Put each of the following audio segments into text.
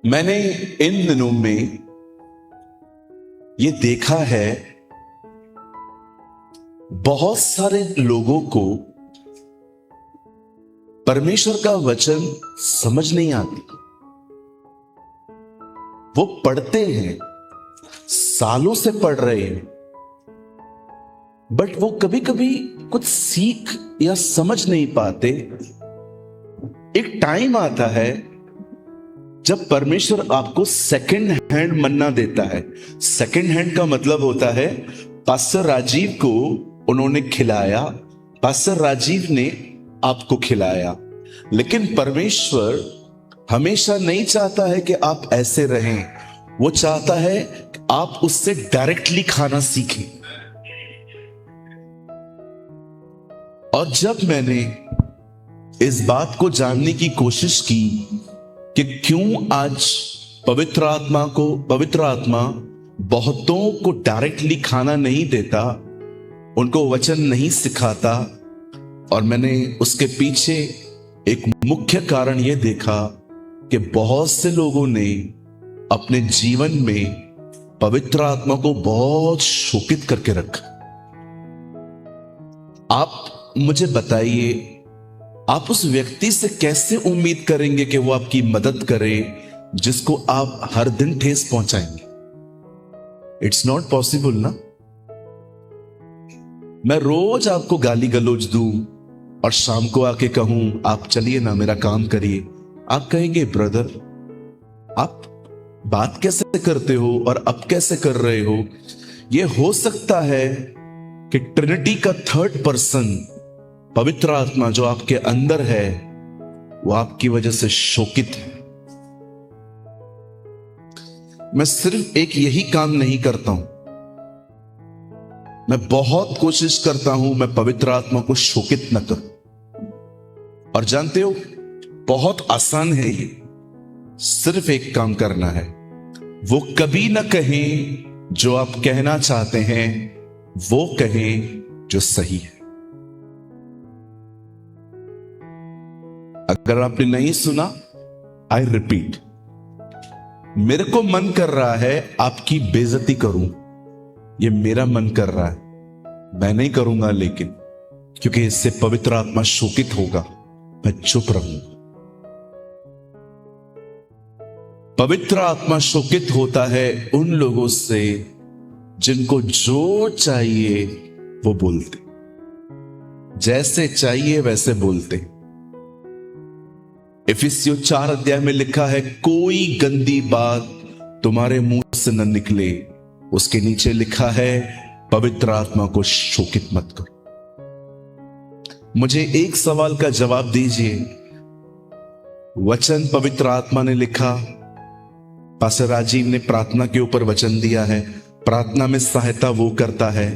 मैंने इन दिनों में ये देखा है, बहुत सारे लोगों को परमेश्वर का वचन समझ नहीं आती। वो पढ़ते हैं, सालों से पढ़ रहे हैं, बट वो कभी कभी कुछ सीख या समझ नहीं पाते। एक टाइम आता है जब परमेश्वर आपको सेकंड हैंड मन्ना देता है। सेकंड हैंड का मतलब होता है पास्टर राजीव को उन्होंने खिलाया, पास्टर राजीव ने आपको खिलाया। लेकिन परमेश्वर हमेशा नहीं चाहता है कि आप ऐसे रहें, वो चाहता है कि आप उससे डायरेक्टली खाना सीखें। और जब मैंने इस बात को जानने की कोशिश की कि क्यों आज पवित्र आत्मा बहुतों को डायरेक्टली खाना नहीं देता, उनको वचन नहीं सिखाता, और मैंने उसके पीछे एक मुख्य कारण यह देखा कि बहुत से लोगों ने अपने जीवन में पवित्र आत्मा को बहुत शोकित करके रखा। आप मुझे बताइए, आप उस व्यक्ति से कैसे उम्मीद करेंगे कि वो आपकी मदद करे जिसको आप हर दिन ठेस पहुंचाएंगे? इट्स नॉट पॉसिबल ना। मैं रोज आपको गाली गलौज दूं और शाम को आके कहूं आप चलिए ना मेरा काम करिए, आप कहेंगे ब्रदर आप बात कैसे करते हो और अब कैसे कर रहे हो? यह हो सकता है कि ट्रिनिटी का थर्ड पर्सन पवित्र आत्मा जो आपके अंदर है वो आपकी वजह से शोकित है। मैं सिर्फ एक यही काम नहीं करता हूं, मैं बहुत कोशिश करता हूं मैं पवित्र आत्मा को शोकित न करूं। और जानते हो, बहुत आसान है ये, सिर्फ एक काम करना है, वो कभी ना कहें जो आप कहना चाहते हैं, वो कहें जो सही है। अगर आपने नहीं सुना, आई रिपीट, मेरे को मन कर रहा है आपकी बेइज्जती करूं, ये मेरा मन कर रहा है, मैं नहीं करूंगा, लेकिन क्योंकि इससे पवित्र आत्मा शोकित होगा, मैं चुप रहूंगा। पवित्र आत्मा शोकित होता है उन लोगों से जिनको जो चाहिए वो बोलते, जैसे चाहिए वैसे बोलते। इफिसियों 4 अध्याय में लिखा है, कोई गंदी बात तुम्हारे मुंह से न निकले। उसके नीचे लिखा है, पवित्र आत्मा को शोकित मत करो। मुझे एक सवाल का जवाब दीजिए। वचन पवित्र आत्मा ने लिखा, पास्टर राजीव ने प्रार्थना के ऊपर वचन दिया है, प्रार्थना में सहायता वो करता है,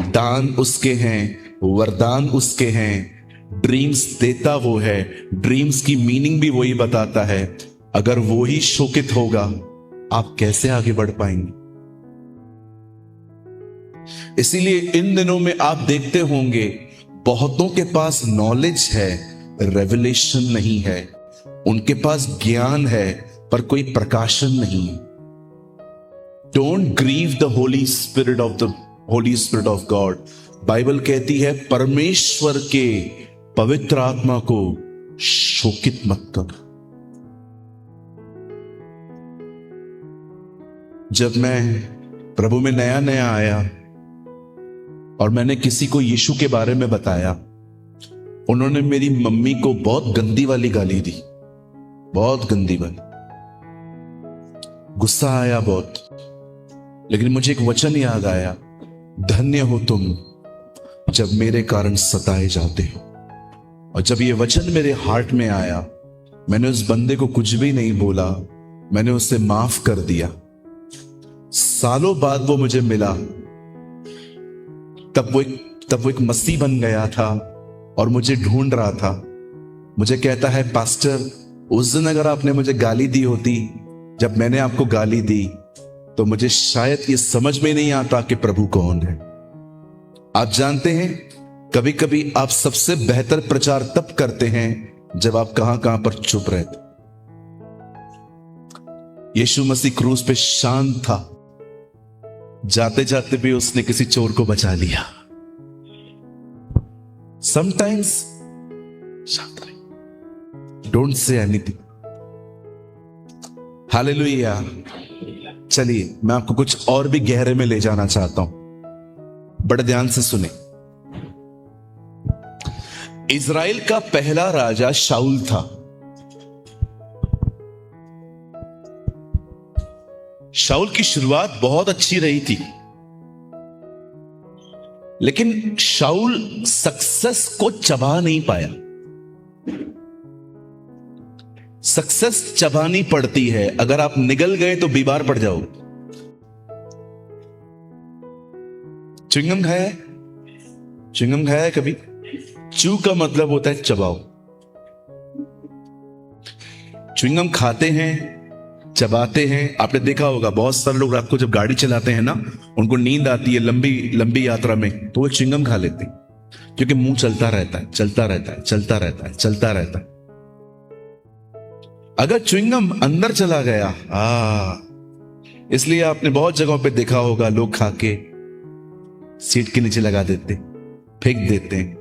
दान उसके हैं, वरदान उसके हैं, ड्रीम्स देता वो है, ड्रीम्स की मीनिंग भी वही बताता है। अगर वो ही शोकित होगा, आप कैसे आगे बढ़ पाएंगे? इसीलिए इन दिनों में आप देखते होंगे बहुतों के पास नॉलेज है, रेवलेशन नहीं है, उनके पास ज्ञान है पर कोई प्रकाशन नहीं। Don't grieve the holy spirit of God. Bible कहती है परमेश्वर के पवित्र आत्मा को शोकित मत कर। जब मैं प्रभु में नया नया आया और मैंने किसी को यीशु के बारे में बताया, उन्होंने मेरी मम्मी को बहुत गंदी वाली गाली दी, बहुत गंदी वाली। गुस्सा आया बहुत, लेकिन मुझे एक वचन याद आया, धन्य हो तुम जब मेरे कारण सताए जाते हो। और जब ये वचन मेरे हार्ट में आया, मैंने उस बंदे को कुछ भी नहीं बोला, मैंने उसे माफ कर दिया। सालों बाद वो मुझे मिला, तब वो एक मसीह बन गया था और मुझे ढूंढ रहा था। मुझे कहता है, पास्टर उस दिन अगर आपने मुझे गाली दी होती, जब मैंने आपको गाली दी, तो मुझे शायद ये समझ में नहीं आता कि प्रभु कौन है। आप जानते हैं, कभी कभी आप सबसे बेहतर प्रचार तब करते हैं जब आप कहां कहां पर चुप रहते। यीशु मसीह क्रूस पे शांत था, जाते जाते भी उसने किसी चोर को बचा लिया। समटाइम्स शांत रहे, डोंट से एनीथिंग। हालेलुया। चलिए मैं आपको कुछ और भी गहरे में ले जाना चाहता हूं, बड़े ध्यान से सुने। इज़राइल का पहला राजा शाऊल था। शाऊल की शुरुआत बहुत अच्छी रही थी, लेकिन शाऊल सक्सेस को चबा नहीं पाया। सक्सेस चबानी पड़ती है, अगर आप निगल गए तो बीमार पड़ जाओगे। च्युइंगम खाया है? च्युइंगम खाया है कभी? च्यू का मतलब होता है चबाओ। च्युइंगम खाते हैं, चबाते हैं। आपने देखा होगा बहुत सारे लोग रात को जब गाड़ी चलाते हैं ना, उनको नींद आती है लंबी लंबी यात्रा में, तो वो च्युइंगम खा लेते हैं, क्योंकि मुंह चलता रहता है, चलता रहता है, चलता रहता है, चलता रहता है। अगर च्युइंगम अंदर चला गया, इसलिए आपने बहुत जगहों पे देखा होगा लोग खा के सीट के नीचे लगा देते, फेंक देते हैं,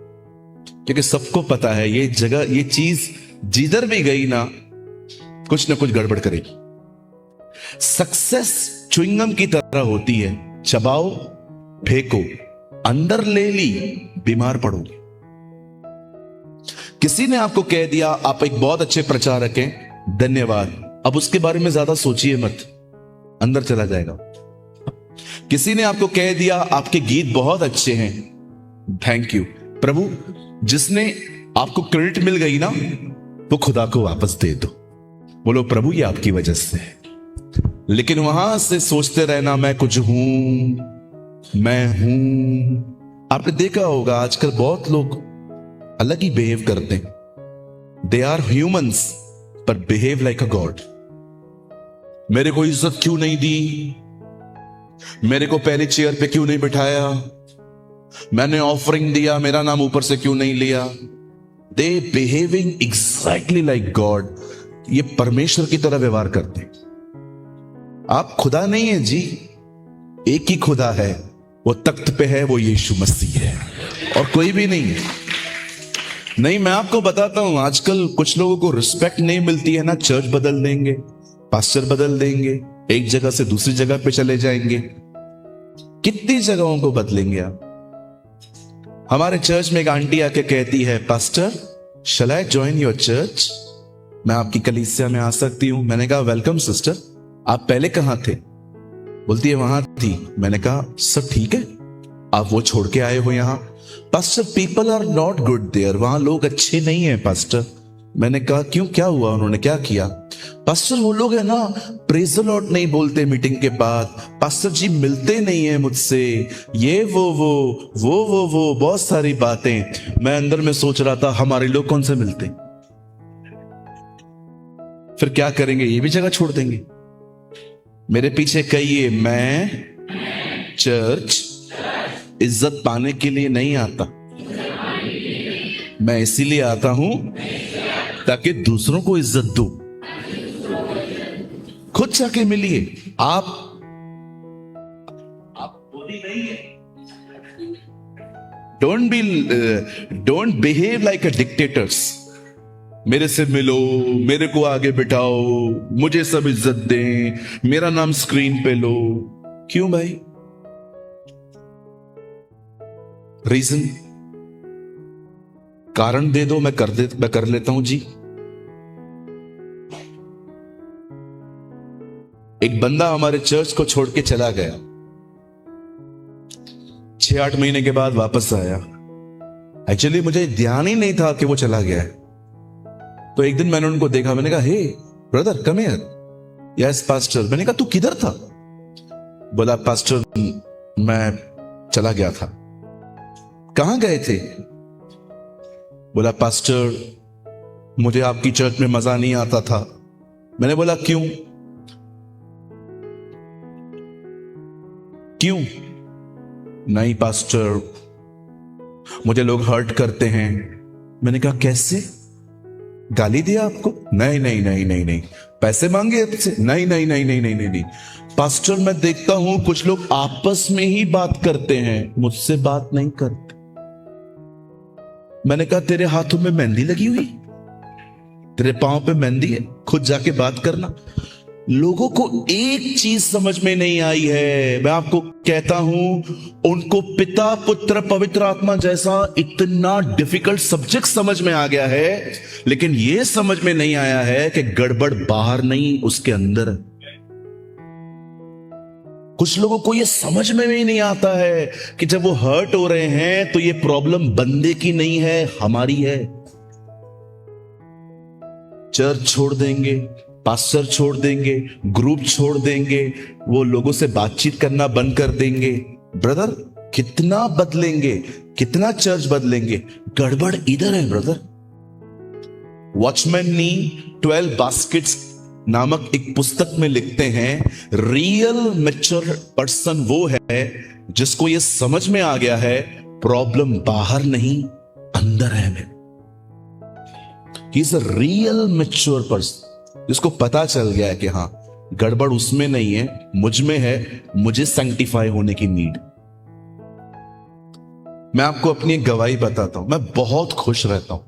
क्योंकि सबको पता है ये जगह, ये चीज जिधर भी गई ना कुछ गड़बड़ करेगी। सक्सेस च्युइंगम की तरह होती है, चबाओ, फेंको, अंदर ले ली, बीमार पड़ोगे। किसी ने आपको कह दिया आप एक बहुत अच्छे प्रचारक हैं, धन्यवाद, अब उसके बारे में ज्यादा सोचिए मत, अंदर चला जाएगा। किसी ने आपको कह दिया आपके गीत बहुत अच्छे हैं, थैंक यू प्रभु, जिसने आपको क्रेडिट मिल गई ना, वो खुदा को वापस दे दो, बोलो प्रभु ये आपकी वजह से है। लेकिन वहां से सोचते रहना मैं कुछ हूं, मैं हूं। आपने देखा होगा आजकल बहुत लोग अलग ही बिहेव करते हैं। दे आर ह्यूमंस पर बिहेव लाइक अ गॉड। मेरे को इज्जत क्यों नहीं दी, मेरे को पहली चेयर पे क्यों नहीं बिठाया, मैंने ऑफरिंग दिया, मेरा नाम ऊपर से क्यों नहीं लिया। दे बिहेविंग एग्जैक्टली लाइक गॉड। ये परमेश्वर की तरह व्यवहार करते हैं। आप खुदा नहीं है जी, एक ही खुदा है, वो तख्त पे है, वो यीशु मसीह है, और कोई भी नहीं है। नहीं, मैं आपको बताता हूं, आजकल कुछ लोगों को रिस्पेक्ट नहीं मिलती है ना, चर्च बदल देंगे, पास्टर बदल देंगे, एक जगह से दूसरी जगह पे चले जाएंगे। कितनी जगहों को बदलेंगे आप? हमारे चर्च में एक आंटी आके कहती है, pastor shall I join your church, मैं आपकी कलीसिया में आ सकती हूं? मैंने कहा वेलकम सिस्टर, आप पहले कहां थे? बोलती है वहां थी। मैंने कहा सब ठीक है, आप वो छोड़ के आए हो यहां? Pastor people are not good there, वहां लोग अच्छे नहीं है पास्टर। मैंने कहा क्यों, क्या हुआ, उन्होंने क्या किया? पास्टर वो लोग है ना, प्रेज द लॉर्ड नहीं बोलते मीटिंग के बाद, पास्टर जी मिलते नहीं है मुझसे, ये वो बहुत सारी बातें। मैं अंदर में सोच रहा था हमारे लोग कौन से मिलते, फिर क्या करेंगे, ये भी जगह छोड़ देंगे? मेरे पीछे कहिए, मैं चर्च इज्जत पाने के लिए नहीं आता, मैं इसीलिए आता हूं ताकि दूसरों को इज्जत दूं। खुद जाके मिलिए। आप बोली नहीं है। Don't behave like a dictators. मेरे से मिलो, मेरे को आगे बिठाओ, मुझे सब इज्जत दें, मेरा नाम स्क्रीन पे लो। क्यों भाई? रीजन, कारण दे दो, मैं कर लेता हूं जी। एक बंदा हमारे चर्च को छोड़ के चला गया, 6-8 महीने के बाद वापस आया। एक्चुअली मुझे ध्यान ही नहीं था कि वो चला गया है। तो एक दिन मैंने उनको देखा, मैंने कहा hey brother come here. Yes pastor. मैंने कहा तू किधर था? बोला पास्टर मैं चला गया था। कहां गए थे? बोला पास्टर मुझे आपकी चर्च में मजा नहीं आता था। मैंने बोला क्यों? क्यों? नहीं पास्टर मुझे लोग हर्ट करते हैं। मैंने कहा कैसे? गाली दिया आपको? नहीं नहीं नहीं नहीं नहीं। पैसे मांगे आपसे? नहीं नहीं नहीं नहीं नहीं नहीं नहीं। पास्टर मैं देखता हूं कुछ लोग आपस में ही बात करते हैं, मुझसे बात नहीं करते। मैंने कहा तेरे हाथों में मेहंदी लगी हुई, तेरे पांव पे मेहंदी है, खुद जाके बात करना। लोगों को एक चीज समझ में नहीं आई है, मैं आपको कहता हूं, उनको पिता पुत्र पवित्र आत्मा जैसा इतना डिफिकल्ट सब्जेक्ट समझ में आ गया है, लेकिन यह समझ में नहीं आया है कि गड़बड़ बाहर नहीं उसके अंदर। कुछ लोगों को यह समझ में भी नहीं आता है कि जब वो हर्ट हो रहे हैं तो ये प्रॉब्लम बंदे की नहीं है, हमारी है। चर्च छोड़ देंगे, पास्टर छोड़ देंगे, ग्रुप छोड़ देंगे, वो लोगों से बातचीत करना बंद कर देंगे। ब्रदर कितना बदलेंगे, कितना चर्च बदलेंगे, गड़बड़ इधर है ब्रदर। वॉचमैन नी 12 बास्केट्स नामक एक पुस्तक में लिखते हैं, रियल मैच्योर पर्सन वो है जिसको ये समझ में आ गया है प्रॉब्लम बाहर नहीं अंदर है। मैं he is a real mature person, जिसको पता चल गया है कि हां गड़बड़ उसमें नहीं है, मुझ में है, मुझे सैंक्टिफाई होने की नीड। मैं आपको अपनी एक गवाही बताता हूं, मैं बहुत खुश रहता हूं।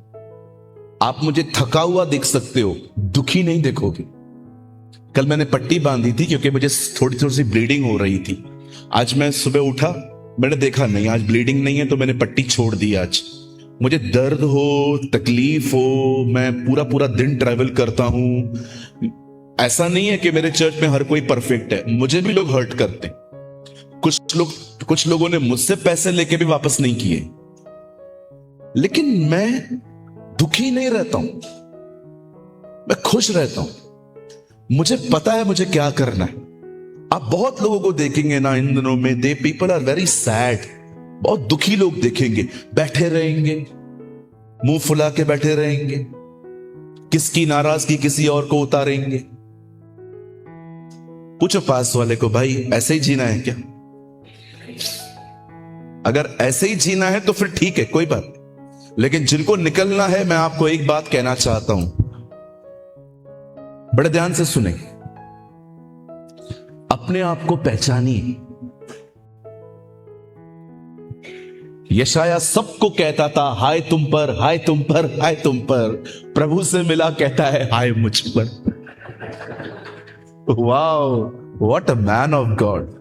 आप मुझे थका हुआ देख सकते हो, दुखी नहीं देखोगे। कल मैंने पट्टी बांधी थी क्योंकि मुझे थोड़ी थोड़ी सी ब्लीडिंग हो रही थी। आज मैं सुबह उठा, मैंने देखा नहीं आज ब्लीडिंग नहीं है, तो मैंने पट्टी छोड़ दी। आज मुझे दर्द हो, तकलीफ हो, मैं पूरा पूरा दिन ट्रैवल करता हूं। ऐसा नहीं है कि मेरे चर्च में हर कोई परफेक्ट है, मुझे भी लोग हर्ट करते हैं। कुछ लोगों ने मुझसे पैसे लेके भी वापस नहीं किए, लेकिन मैं दुखी नहीं रहता हूं, मैं खुश रहता हूं। मुझे पता है मुझे क्या करना है। आप बहुत लोगों को देखेंगे ना इन दिनों में, they people are very sad, बहुत दुखी लोग देखेंगे, बैठे रहेंगे, मुंह फुला के बैठे रहेंगे, किसकी नाराजगी किसी और को उतारेंगे। पूछो पास वाले को, भाई ऐसे ही जीना है क्या? अगर ऐसे ही जीना है तो फिर ठीक है, कोई बात, लेकिन जिनको निकलना है, मैं आपको एक बात कहना चाहता हूं, बड़े ध्यान से सुने। अपने आप को पहचानिए। यशाया सबको कहता था हाय तुम पर, हाय तुम पर, हाय तुम पर। प्रभु से मिला कहता है हाय मुझ पर। Wow, what a man of God.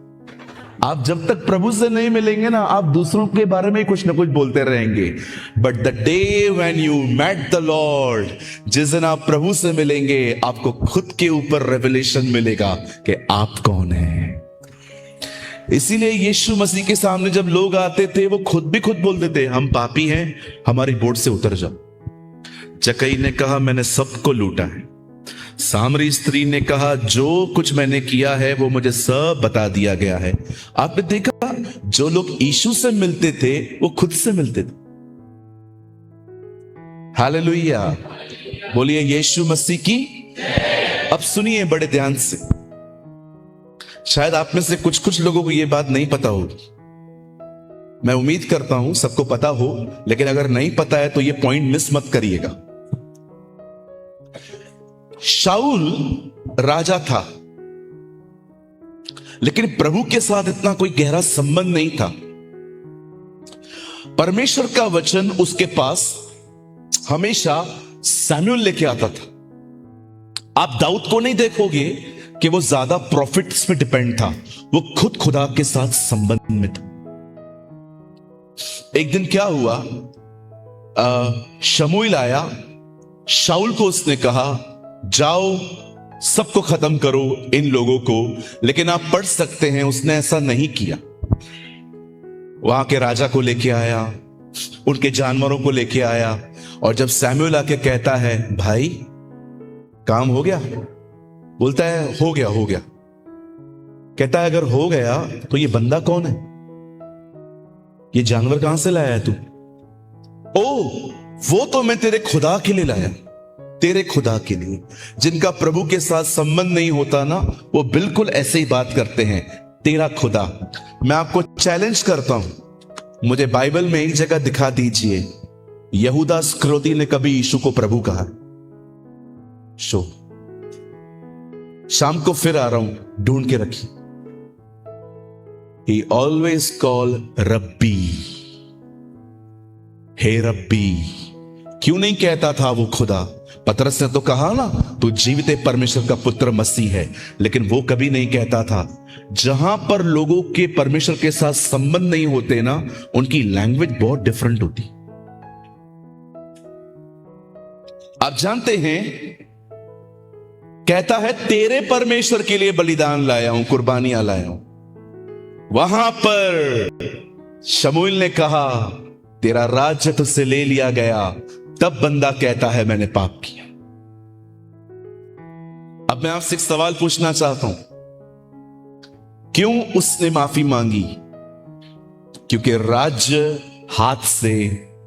आप जब तक प्रभु से नहीं मिलेंगे ना, आप दूसरों के बारे में कुछ ना कुछ बोलते रहेंगे। But the day when you met the Lord, जिस दिन आप प्रभु से मिलेंगे, आपको खुद के ऊपर रेवलेशन मिलेगा कि आप कौन हैं। इसीलिए यीशु मसीह के सामने जब लोग आते थे, वो खुद भी खुद बोलते थे हम पापी हैं, हमारी बोर्ड से उतर जाओ। जक्कई ने कहा मैंने सबको लूटा है। सामरी स्त्री ने कहा जो कुछ मैंने किया है वो मुझे सब बता दिया गया है। आपने देखा जो लोग यीशु से मिलते थे वो खुद से मिलते थे। हालेलुया, बोलिए यीशु मसीह की। अब सुनिए बड़े ध्यान से, शायद आप में से कुछ कुछ लोगों को यह बात नहीं पता होगी, मैं उम्मीद करता हूं सबको पता हो, लेकिन अगर नहीं पता है तो यह पॉइंट मिस मत करिएगा। शाऊल राजा था, लेकिन प्रभु के साथ इतना कोई गहरा संबंध नहीं था। परमेश्वर का वचन उसके पास हमेशा सैमुएल लेके आता था। आप दाऊद को नहीं देखोगे कि वो ज्यादा प्रॉफिट्स पे डिपेंड था, वो खुद खुदा के साथ संबंध में था। एक दिन क्या हुआ, शमूएल आया, शाऊल को उसने कहा जाओ सबको खत्म करो इन लोगों को, लेकिन आप पढ़ सकते हैं उसने ऐसा नहीं किया। वहां के राजा को लेके आया, उनके जानवरों को लेके आया, और जब सैमुएल आके कहता है भाई काम हो गया, बोलता है हो गया हो गया। कहता है अगर हो गया तो ये बंदा कौन है, ये जानवर कहां से लाया है तू? ओ वो तो मैं तेरे खुदा के लिए लाया, तेरे खुदा के लिए। जिनका प्रभु के साथ संबंध नहीं होता ना, वो बिल्कुल ऐसे ही बात करते हैं, तेरा खुदा। मैं आपको चैलेंज करता हूं, मुझे बाइबल में एक जगह दिखा दीजिए यहूदा स्क्रोती ने कभी यीशु को प्रभु कहा। शो, शाम को फिर आ रहा हूं, ढूंढ के रखी। He always call रब्बी, हे रब्बी। क्यों नहीं कहता था वो खुदा? पतरस ने तो कहा ना, तू जीवित परमेश्वर का पुत्र मसीह है, लेकिन वो कभी नहीं कहता था। जहां पर लोगों के परमेश्वर के साथ संबंध नहीं होते ना, उनकी लैंग्वेज बहुत डिफरेंट होती। आप जानते हैं, कहता है तेरे परमेश्वर के लिए बलिदान लाया हूं, कुर्बानियां लाया हूं। वहां पर शमूएल ने कहा तेरा राज्य तुझसे ले लिया गया, तब बंदा कहता है मैंने पाप किया। अब मैं आपसे एक सवाल पूछना चाहता हूं, क्यों उसने माफी मांगी? क्योंकि राज्य हाथ से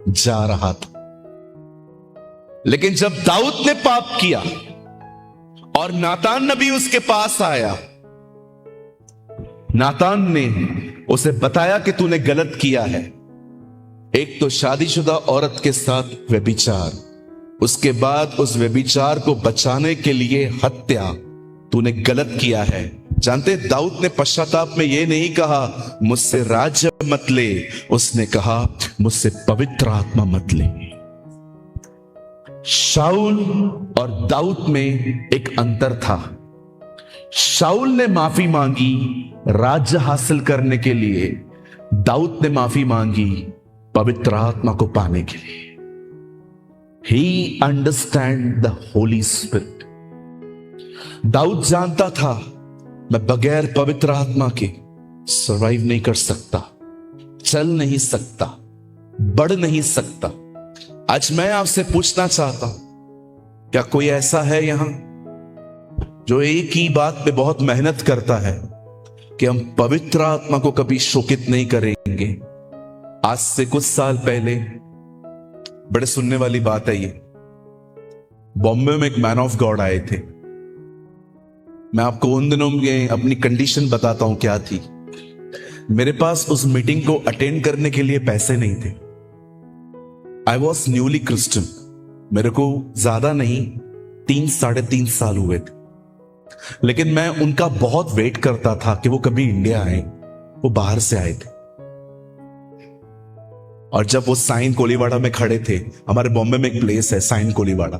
जा रहा था। लेकिन जब दाऊद ने पाप किया और नातान नबी उसके पास आया, नातान ने उसे बताया कि तूने गलत किया है। एक तो शादीशुदा औरत के साथ व्यभिचार, उसके बाद उस व्यभिचार को बचाने के लिए हत्या, तूने गलत किया है। जानते, दाऊद ने पश्चाताप में यह नहीं कहा मुझसे राज्य मत ले, उसने कहा मुझसे पवित्र आत्मा मत ले। शाऊल और दाऊद में एक अंतर था। शाऊल ने माफी मांगी राज्य हासिल करने के लिए, दाऊद ने माफी मांगी पवित्र आत्मा को पाने के लिए। He understand the Holy Spirit. Dawood जानता था मैं बगैर पवित्र आत्मा के सर्वाइव नहीं कर सकता, चल नहीं सकता, बढ़ नहीं सकता। आज मैं आपसे पूछना चाहता हूं, क्या कोई ऐसा है यहां जो एक ही बात पे बहुत मेहनत करता है कि हम पवित्र आत्मा को कभी शोकित नहीं करेंगे? आज से कुछ साल पहले, बड़े सुनने वाली बात है ये, बॉम्बे में एक मैन ऑफ गॉड आए थे। मैं आपको उन दिनों में अपनी कंडीशन बताता हूं क्या थी। मेरे पास उस मीटिंग को अटेंड करने के लिए पैसे नहीं थे। आई वॉज न्यूली क्रिश्चियन, मेरे को ज्यादा नहीं 3-3.5 साल हुए थे, लेकिन मैं उनका बहुत वेट करता था कि वो कभी इंडिया आए। वो बाहर से आए थे और जब वो साइन कोलीवाड़ा में खड़े थे, हमारे बॉम्बे में एक प्लेस है साइन कोलीवाड़ा,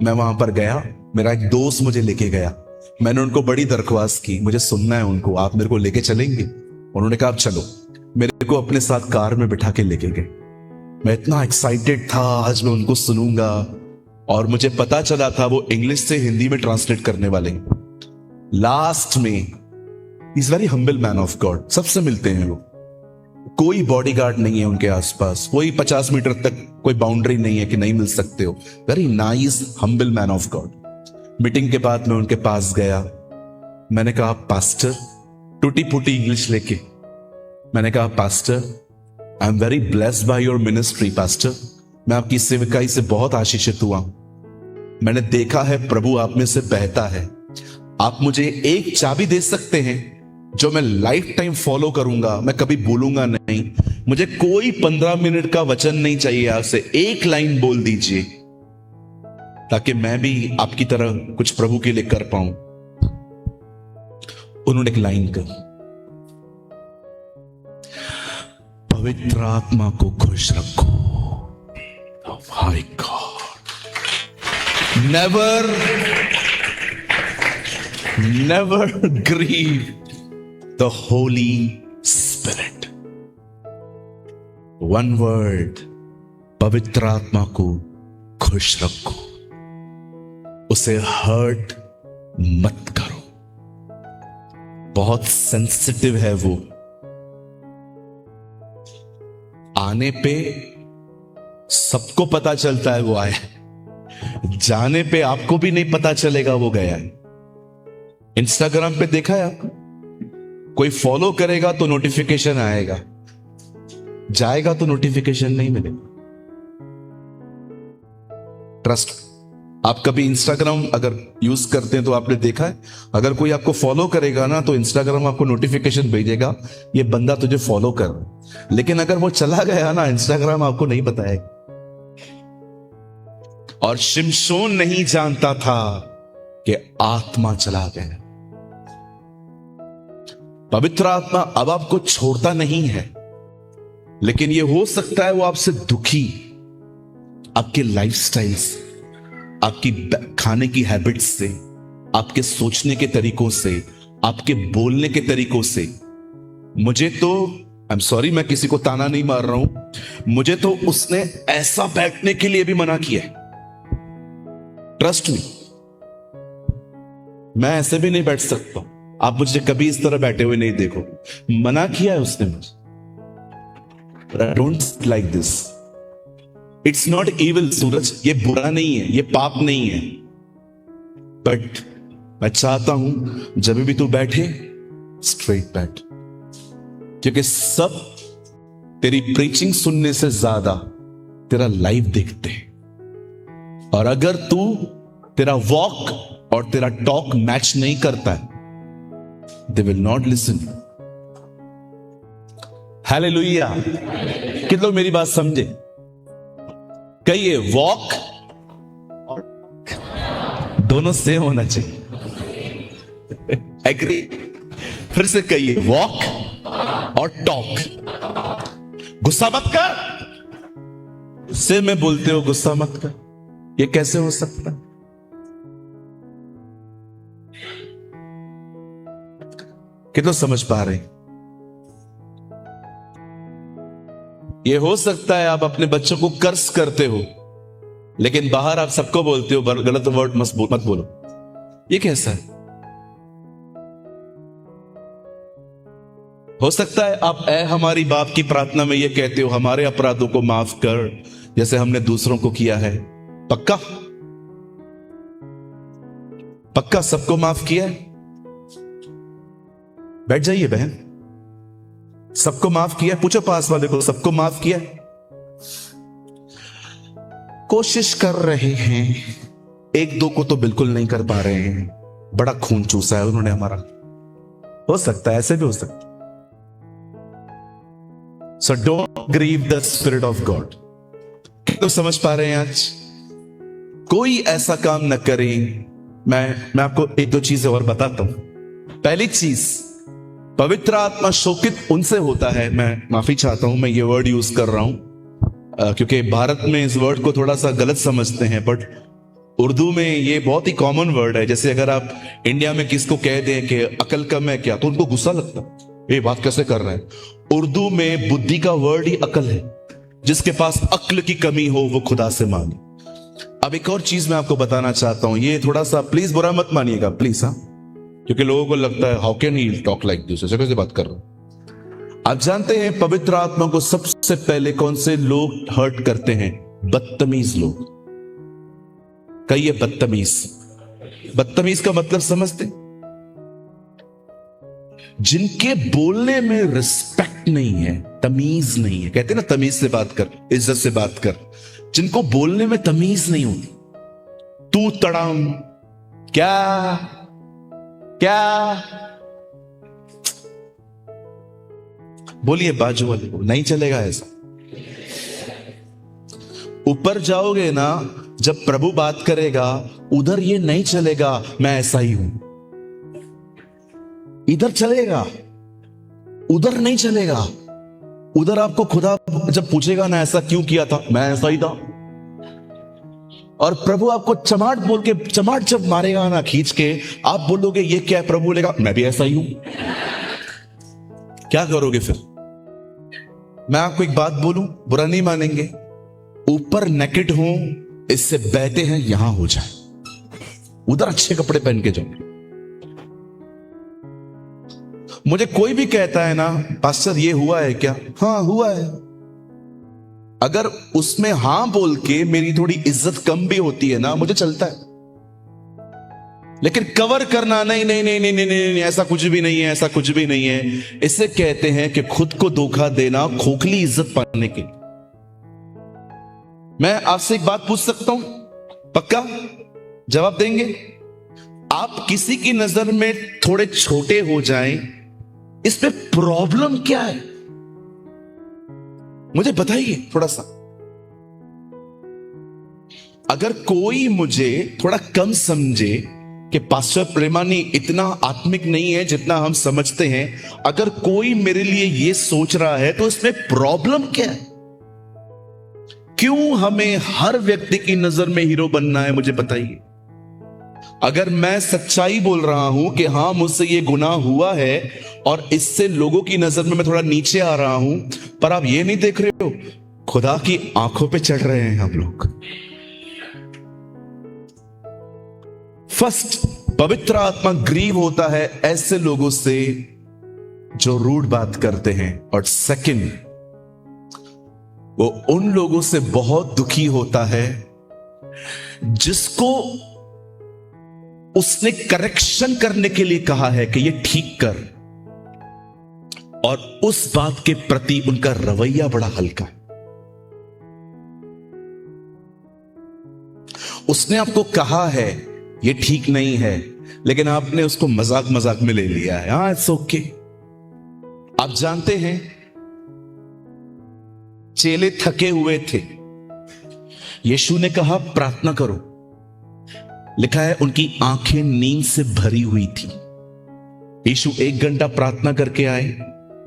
मैं वहां पर गया। मेरा एक दोस्त मुझे लेके गया। मैंने उनको बड़ी दरख्वास्त की, मुझे सुनना है उनको, आप मेरे को लेके चलेंगे? उन्होंने कहा आप चलो। मेरे को अपने साथ कार में बिठा के लेके गए। मैं इतना एक्साइटेड था, आज मैं उनको सुनूंगा, और मुझे पता चला था वो इंग्लिश से हिंदी में ट्रांसलेट करने वाले। लास्ट में, is very humble man of God, सबसे मिलते हैं वो, कोई बॉडीगार्ड नहीं है उनके आसपास, कोई 50 मीटर तक कोई बाउंड्री नहीं है कि नहीं मिल सकते हो। Very nice humble man of God. Meeting के बाद मैं उनके पास गया। मैंने कहा पास्टर, टूटी फूटी इंग्लिश लेके मैंने कहा pastor, I am very blessed by your ministry pastor, मैं आपकी सेवकाई से बहुत आशीषित हुआ। मैंने देखा है प्रभु आप में से बहता है। आप मुझे एक चाबी दे सकते हैं जो मैं लाइफ टाइम फॉलो करूंगा, मैं कभी भूलूंगा नहीं। मुझे कोई 15 मिनट का वचन नहीं चाहिए, आपसे एक लाइन बोल दीजिए ताकि मैं भी आपकी तरह कुछ प्रभु के लिए कर पाऊं। उन्होंने एक लाइन कही, पवित्र आत्मा को खुश रखो। My God, never grieve the Holy Spirit. One word, पवित्र आत्मा को खुश रखो, उसे हर्ट मत करो। बहुत सेंसिटिव है वो। आने पे सबको पता चलता है वो आया, जाने पे आपको भी नहीं पता चलेगा वो गया है। इंस्टाग्राम पे देखा है आप, कोई फॉलो करेगा तो नोटिफिकेशन आएगा, जाएगा तो नोटिफिकेशन नहीं मिलेगा। ट्रस्ट, आप कभी इंस्टाग्राम अगर यूज करते हैं तो आपने देखा है, अगर कोई आपको फॉलो करेगा ना तो इंस्टाग्राम आपको नोटिफिकेशन भेजेगा ये बंदा तुझे फॉलो कर रहा है। लेकिन अगर वो चला गया ना, इंस्टाग्राम आपको नहीं बताएगा। और शिमशोन नहीं जानता था कि आत्मा चला गया। पवित्र आत्मा अब आपको छोड़ता नहीं है, लेकिन यह हो सकता है वो आपसे दुखी, आपके लाइफस्टाइल से, आपकी खाने की हैबिट्स से, आपके सोचने के तरीकों से, आपके बोलने के तरीकों से। मुझे तो आई एम सॉरी, मैं किसी को ताना नहीं मार रहा हूं, मुझे तो उसने ऐसा बैठने के लिए भी मना किया है। ट्रस्ट मी, मैं ऐसे भी नहीं बैठ सकता। आप मुझे कभी इस तरह बैठे हुए नहीं देखो, मना किया है उसने मुझे। Don't like this, it's not evil Suraj, ये बुरा नहीं है, ये पाप नहीं है। बट मैं चाहता हूं जब भी तू बैठे स्ट्रेट बैठ, क्योंकि सब तेरी प्रीचिंग सुनने से ज्यादा तेरा लाइफ देखते हैं। और अगर तू तेरा वॉक और तेरा टॉक मैच नहीं करता है, they will not listen. Hallelujah. कितने लोग मेरी बात समझे? कहिए वॉक और दोनों सेम होना चाहिए। एग्री? फिर से कहिए वॉक और टॉक। गुस्सा मत कर, से में बोलते हो गुस्सा मत कर, ये कैसे हो सकता है? कितना समझ पा रहे? ये हो सकता है आप अपने बच्चों को कर्स करते हो, लेकिन बाहर आप सबको बोलते हो गलत वर्ड मत बोलो। ये कैसा है? हो सकता है आप ऐ हमारी बाप की प्रार्थना में ये कहते हो, हमारे अपराधों को माफ कर जैसे हमने दूसरों को किया है। पक्का पक्का सबको माफ किया है? बैठ जाइए बहन, सबको माफ किया? पूछो पास वाले को, सबको माफ किया? कोशिश कर रहे हैं, एक दो को तो बिल्कुल नहीं कर पा रहे हैं। बड़ा खून चूसा है उन्होंने हमारा। हो सकता है, ऐसे भी हो सकता है। So don't grieve the spirit of God. तो समझ पा रहे हैं? आज कोई ऐसा काम न करें। मैं आपको एक दो चीजें और बताता हूं। पहली चीज, पवित्र आत्मा शोकित उनसे होता है। मैं माफी चाहता हूं, मैं ये वर्ड यूज कर रहा हूं क्योंकि भारत में इस वर्ड को थोड़ा सा गलत समझते हैं, बट उर्दू में ये बहुत ही कॉमन वर्ड है। जैसे अगर आप इंडिया में किसको कह दें कि अकल कम है क्या, तो उनको गुस्सा लगता है, ये बात कैसे कर रहे हैं। उर्दू में बुद्धि का वर्ड ही अकल है। जिसके पास अक्ल की कमी हो वो खुदा से मांगे। अब एक और चीज मैं आपको बताना चाहता हूं, ये थोड़ा सा प्लीज बुरा मत मानिएगा प्लीज, हाँ, क्योंकि लोगों को लगता है how can he talk like this, ऐसे कैसे बात कर रहे हैं। आप जानते हैं पवित्र आत्मा को सबसे पहले कौन से लोग हर्ट करते हैं? बदतमीज लोग। कहिए बदतमीज। बदतमीज का मतलब समझते? जिनके बोलने में रिस्पेक्ट नहीं है, तमीज नहीं है। कहते ना तमीज से बात कर, इज्जत से बात कर। जिनको बोलने में तमीज नहीं होती, तू तड़ाम, क्या क्या बोलिए बाजू वाले को, नहीं चलेगा ऐसा। ऊपर जाओगे ना, जब प्रभु बात करेगा उधर ये नहीं चलेगा मैं ऐसा ही हूं, इधर चलेगा, उधर नहीं चलेगा। उधर आपको खुदा जब पूछेगा ना ऐसा क्यों किया था, मैं ऐसा ही था। और प्रभु आपको चमाट बोल के, चमाट जब मारेगा ना खींच के, आप बोलोगे ये क्या है? प्रभु बोलेगा मैं भी ऐसा ही हूं। क्या करोगे फिर? मैं आपको एक बात बोलूं, बुरा नहीं मानेंगे। ऊपर नेकेड हो, इससे बहते हैं यहां हो जाए, उधर अच्छे कपड़े पहन के जाओ। मुझे कोई भी कहता है ना पास्टर ये हुआ है क्या? हाँ हुआ है। अगर उसमें हां बोल के मेरी थोड़ी इज्जत कम भी होती है ना, मुझे चलता है। लेकिन कवर करना, नहीं नहीं नहीं नहीं नहीं नहीं, ऐसा कुछ भी नहीं है, ऐसा कुछ भी नहीं है, इसे कहते हैं कि खुद को धोखा देना, खोखली इज्जत पाने के। मैं आपसे एक बात पूछ सकता हूं? पक्का जवाब देंगे? आप किसी की नजर में थोड़े छोटे हो जाएं, इस पे प्रॉब्लम क्या है? मुझे बताइए थोड़ा सा। अगर कोई मुझे थोड़ा कम समझे कि पास्टर प्रेमानी इतना आत्मिक नहीं है जितना हम समझते हैं, अगर कोई मेरे लिए ये सोच रहा है तो इसमें प्रॉब्लम क्या है? क्यों हमें हर व्यक्ति की नजर में हीरो बनना है? मुझे बताइए। अगर मैं सच्चाई बोल रहा हूं कि हां मुझसे ये गुनाह हुआ है और इससे लोगों की नजर में मैं थोड़ा नीचे आ रहा हूं, पर आप ये नहीं देख रहे हो खुदा की आंखों पे चढ़ रहे हैं हम लोग। फर्स्ट, पवित्र आत्मा ग्रीव होता है ऐसे लोगों से जो रूड बात करते हैं, और सेकंड, वो उन लोगों से बहुत दुखी होता है जिसको उसने करेक्शन करने के लिए कहा है कि ये ठीक कर, और उस बात के प्रति उनका रवैया बड़ा हल्का है। उसने आपको कहा है ये ठीक नहीं है, लेकिन आपने उसको मजाक मजाक में ले लिया है। हाँ, इट्स ओके। आप जानते हैं चेले थके हुए थे, यीशु ने कहा प्रार्थना करो। लिखा है उनकी आंखें नींद से भरी हुई थी। यीशु 1 घंटा प्रार्थना करके आए,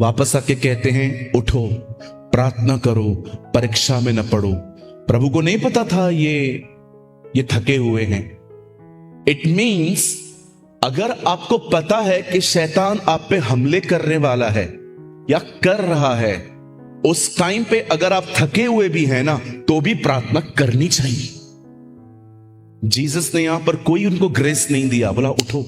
वापस आके कहते हैं उठो प्रार्थना करो, परीक्षा में न पड़ो। प्रभु को नहीं पता था ये थके हुए हैं। इट मीन्स अगर आपको पता है कि शैतान आप पे हमले करने वाला है या कर रहा है, उस टाइम पे अगर आप थके हुए भी हैं ना, तो भी प्रार्थना करनी चाहिए। जीसस ने यहां पर कोई उनको ग्रेस नहीं दिया, बोला उठो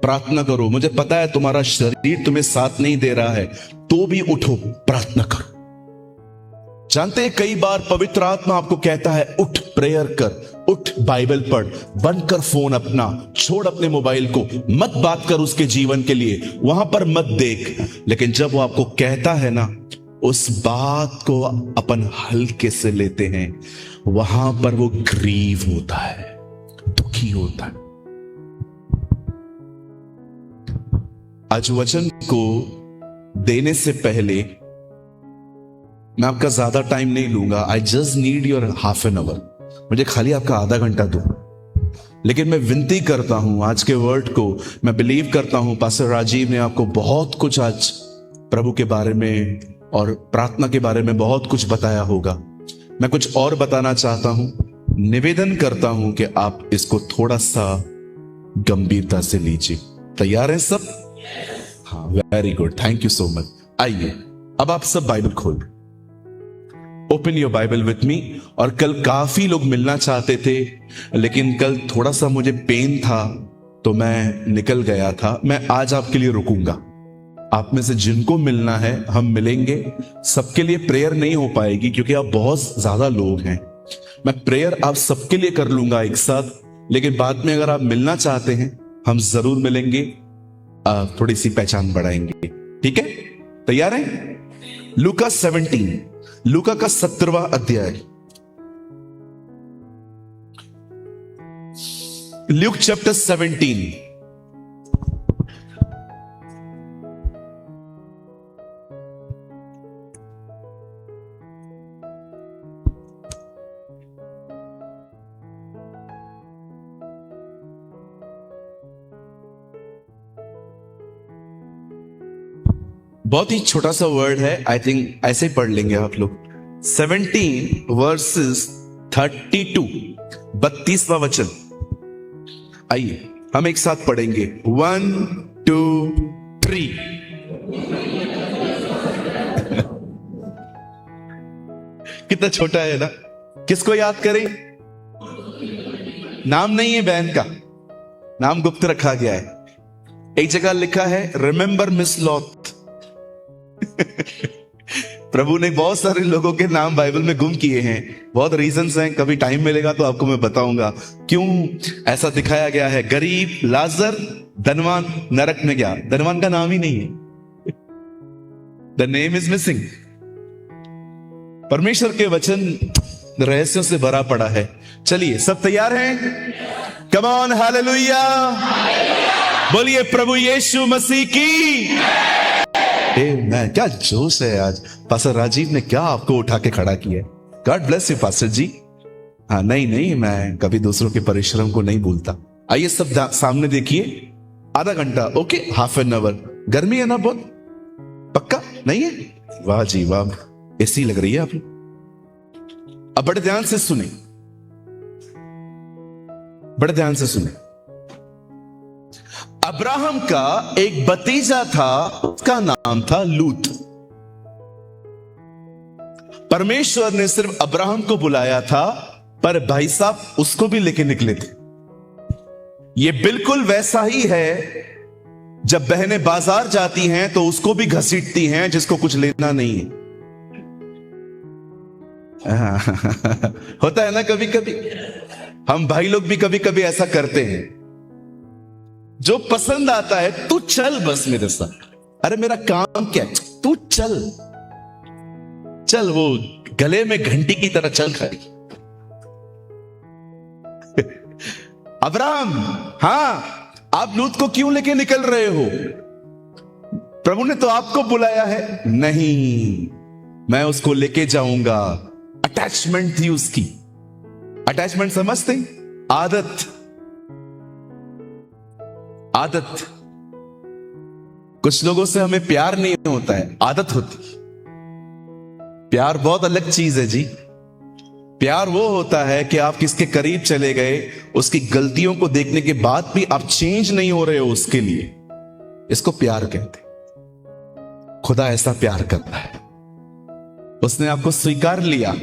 प्रार्थना करो। मुझे पता है तुम्हारा शरीर तुम्हें साथ नहीं दे रहा है, तो भी उठो प्रार्थना करो। जानते हैं कई बार पवित्र आत्मा आपको कहता है उठ प्रेयर कर, उठ बाइबल पढ़, बंद कर फोन अपना, छोड़ अपने मोबाइल को, मत बात कर उसके जीवन के लिए, वहां पर मत देख। लेकिन जब वो आपको कहता है ना, उस बात को अपन हल्के से लेते हैं, वहां पर वो ग्रीव होता है, दुखी होता है। आज वचन को देने से पहले मैं आपका ज्यादा टाइम नहीं लूंगा। I just need your half an hour, मुझे खाली आपका आधा घंटा दो। लेकिन मैं विनती करता हूं आज के वर्ड को, मैं बिलीव करता हूं पास्टर राजीव ने आपको बहुत कुछ आज प्रभु के बारे में और प्रार्थना के बारे में बहुत कुछ बताया होगा। मैं कुछ और बताना चाहता हूं, निवेदन करता हूं कि आप इसको थोड़ा सा गंभीरता से लीजिए। तैयार हैं सब? हाँ, very good, thank you so much. आइए अब आप सब बाइबल खोल, open your Bible with me. और कल काफी लोग मिलना चाहते थे, लेकिन कल थोड़ा सा मुझे पेन था तो मैं निकल गया था। मैं आज आपके लिए रुकूंगा। आप में से जिनको मिलना है हम मिलेंगे। सबके लिए प्रेयर नहीं हो पाएगी क्योंकि आप बहुत ज्यादा लोग हैं। मैं प्रेयर आप सबके लिए कर लूंगा एक साथ, लेकिन बाद में अगर आप मिलना चाहते हैं हम जरूर मिलेंगे, थोड़ी सी पहचान बढ़ाएंगे। ठीक है, तैयार हैं? लूका 17, लूका का 17वां अध्याय, ल्यूक चैप्टर 17। बहुत ही छोटा सा वर्ड है, आई थिंक ऐसे ही पढ़ लेंगे आप लोग। 17 वर्सेस 32, 32वां वचन। आइए हम एक साथ पढ़ेंगे, 1 2 3। कितना छोटा है ना। किसको याद करें? नाम नहीं है बहन का, नाम गुप्त रखा गया है। एक जगह लिखा है रिमेंबर मिस लॉथ। प्रभु ने बहुत सारे लोगों के नाम बाइबल में गुम किए हैं। बहुत रीजंस हैं, कभी टाइम मिलेगा तो आपको मैं बताऊंगा क्यों ऐसा दिखाया गया है। गरीब, लाजर, धनवान नरक में गया। धनवान का नाम ही नहीं है, द नेम इज मिसिंग। परमेश्वर के वचन रहस्यों से भरा पड़ा है। चलिए सब तैयार हैं? कम ऑन, हालेलुया, बोलिए प्रभु यीशु मसीह की। मैं क्या जोश है आज। पास्टर राजीव ने क्या आपको उठा के खड़ा किया। गॉड ब्लेस यू पास्टर जी। हाँ, नहीं नहीं, मैं कभी दूसरों के परिश्रम को नहीं भूलता। आइए सब सामने देखिए। आधा घंटा, ओके, हाफ एन आवर। गर्मी है ना बहुत? पक्का नहीं है? वाह जी वाह, ऐसी लग रही है आप। अब बड़े ध्यान से सुने, बड़े ध्यान से सुने। अब्राहम का एक भतीजा था, उसका नाम था लूत। परमेश्वर ने सिर्फ अब्राहम को बुलाया था, पर भाई साहब उसको भी लेके निकले थे। ये बिल्कुल वैसा ही है जब बहनें बाजार जाती हैं तो उसको भी घसीटती हैं जिसको कुछ लेना नहीं है। होता है ना कभी कभी, हम भाई लोग भी कभी कभी ऐसा करते हैं। जो पसंद आता है, तू चल बस मेरे साथ। अरे मेरा काम क्या है, तू चल चल, वो गले में घंटी की तरह चल खड़ी। अब्राहम, हाँ, आप लूत को क्यों लेके निकल रहे हो? प्रभु ने तो आपको बुलाया है। नहीं, मैं उसको लेके जाऊंगा। अटैचमेंट थी उसकी। अटैचमेंट समझते? आदत। आदत। कुछ लोगों से हमें प्यार नहीं होता है, आदत होती। प्यार बहुत अलग चीज है जी। प्यार वो होता है कि आप किसके करीब चले गए, उसकी गलतियों को देखने के बाद भी आप चेंज नहीं हो रहे हो उसके लिए, इसको प्यार कहते हैं। खुदा ऐसा प्यार करता है। उसने आपको स्वीकार लिया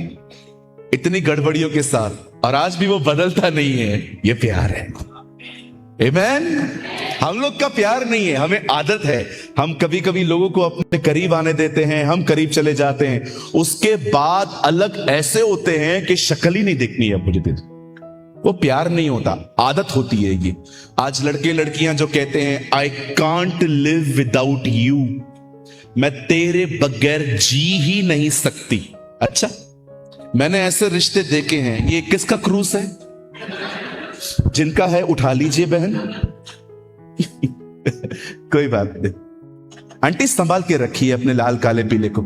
इतनी गड़बड़ियों के साथ, और आज भी वो बदलता नहीं है। ये प्यार है। आमेन। हम लोग का प्यार नहीं है, हमें आदत है। हम कभी कभी लोगों को अपने करीब आने देते हैं, हम करीब चले जाते हैं, उसके बाद अलग ऐसे होते हैं कि शक्ल ही नहीं दिखनी है मुझे। वो प्यार नहीं होता, आदत होती है ये। आज लड़के लड़कियां जो कहते हैं I can't live without you, मैं तेरे बगैर जी ही नहीं सकती। अच्छा, मैंने ऐसे रिश्ते देखे हैं। ये किसका क्रूस है? जिनका है उठा लीजिए बहन। कोई बात नहीं, आंटी संभाल के रखिए अपने लाल काले पीले को।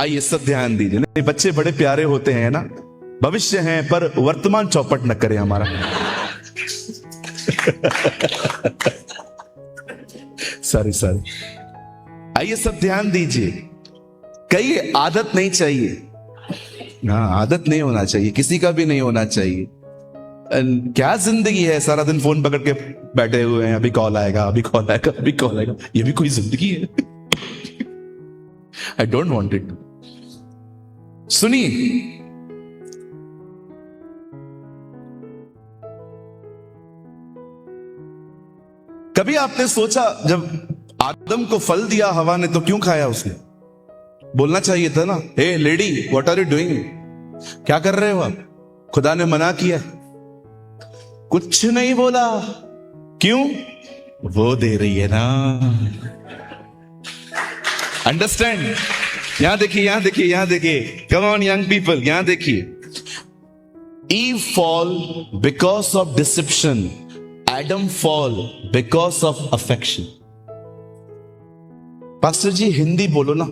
आइए सब ध्यान दीजिए। नहीं, बच्चे बड़े प्यारे होते हैं ना, भविष्य हैं, पर वर्तमान चौपट न करें हमारा। Sorry sorry. आइए सब ध्यान दीजिए। कई आदत नहीं चाहिए। हाँ, आदत नहीं होना चाहिए, किसी का भी नहीं होना चाहिए। क्या जिंदगी है, सारा दिन फोन पकड़ के बैठे हुए हैं, अभी कॉल आएगा, अभी कॉल आएगा, अभी कॉल आएगा। ये भी कोई जिंदगी है? I don't want it. सुनिए, कभी आपने सोचा जब आदम को फल दिया हवा ने तो क्यों खाया उसने? बोलना चाहिए था ना, hey lady what are you doing, क्या कर रहे हो आप? खुदा ने मना किया। कुछ नहीं बोला। क्यों? वो दे रही है ना। अंडरस्टैंड? यहां देखिए, यहां देखिए, यहां देखिए। कम ऑन यंग पीपल, यहां देखिए। Eve fall because of deception, Adam fall because of affection. Pastor ji Hindi बोलो ना।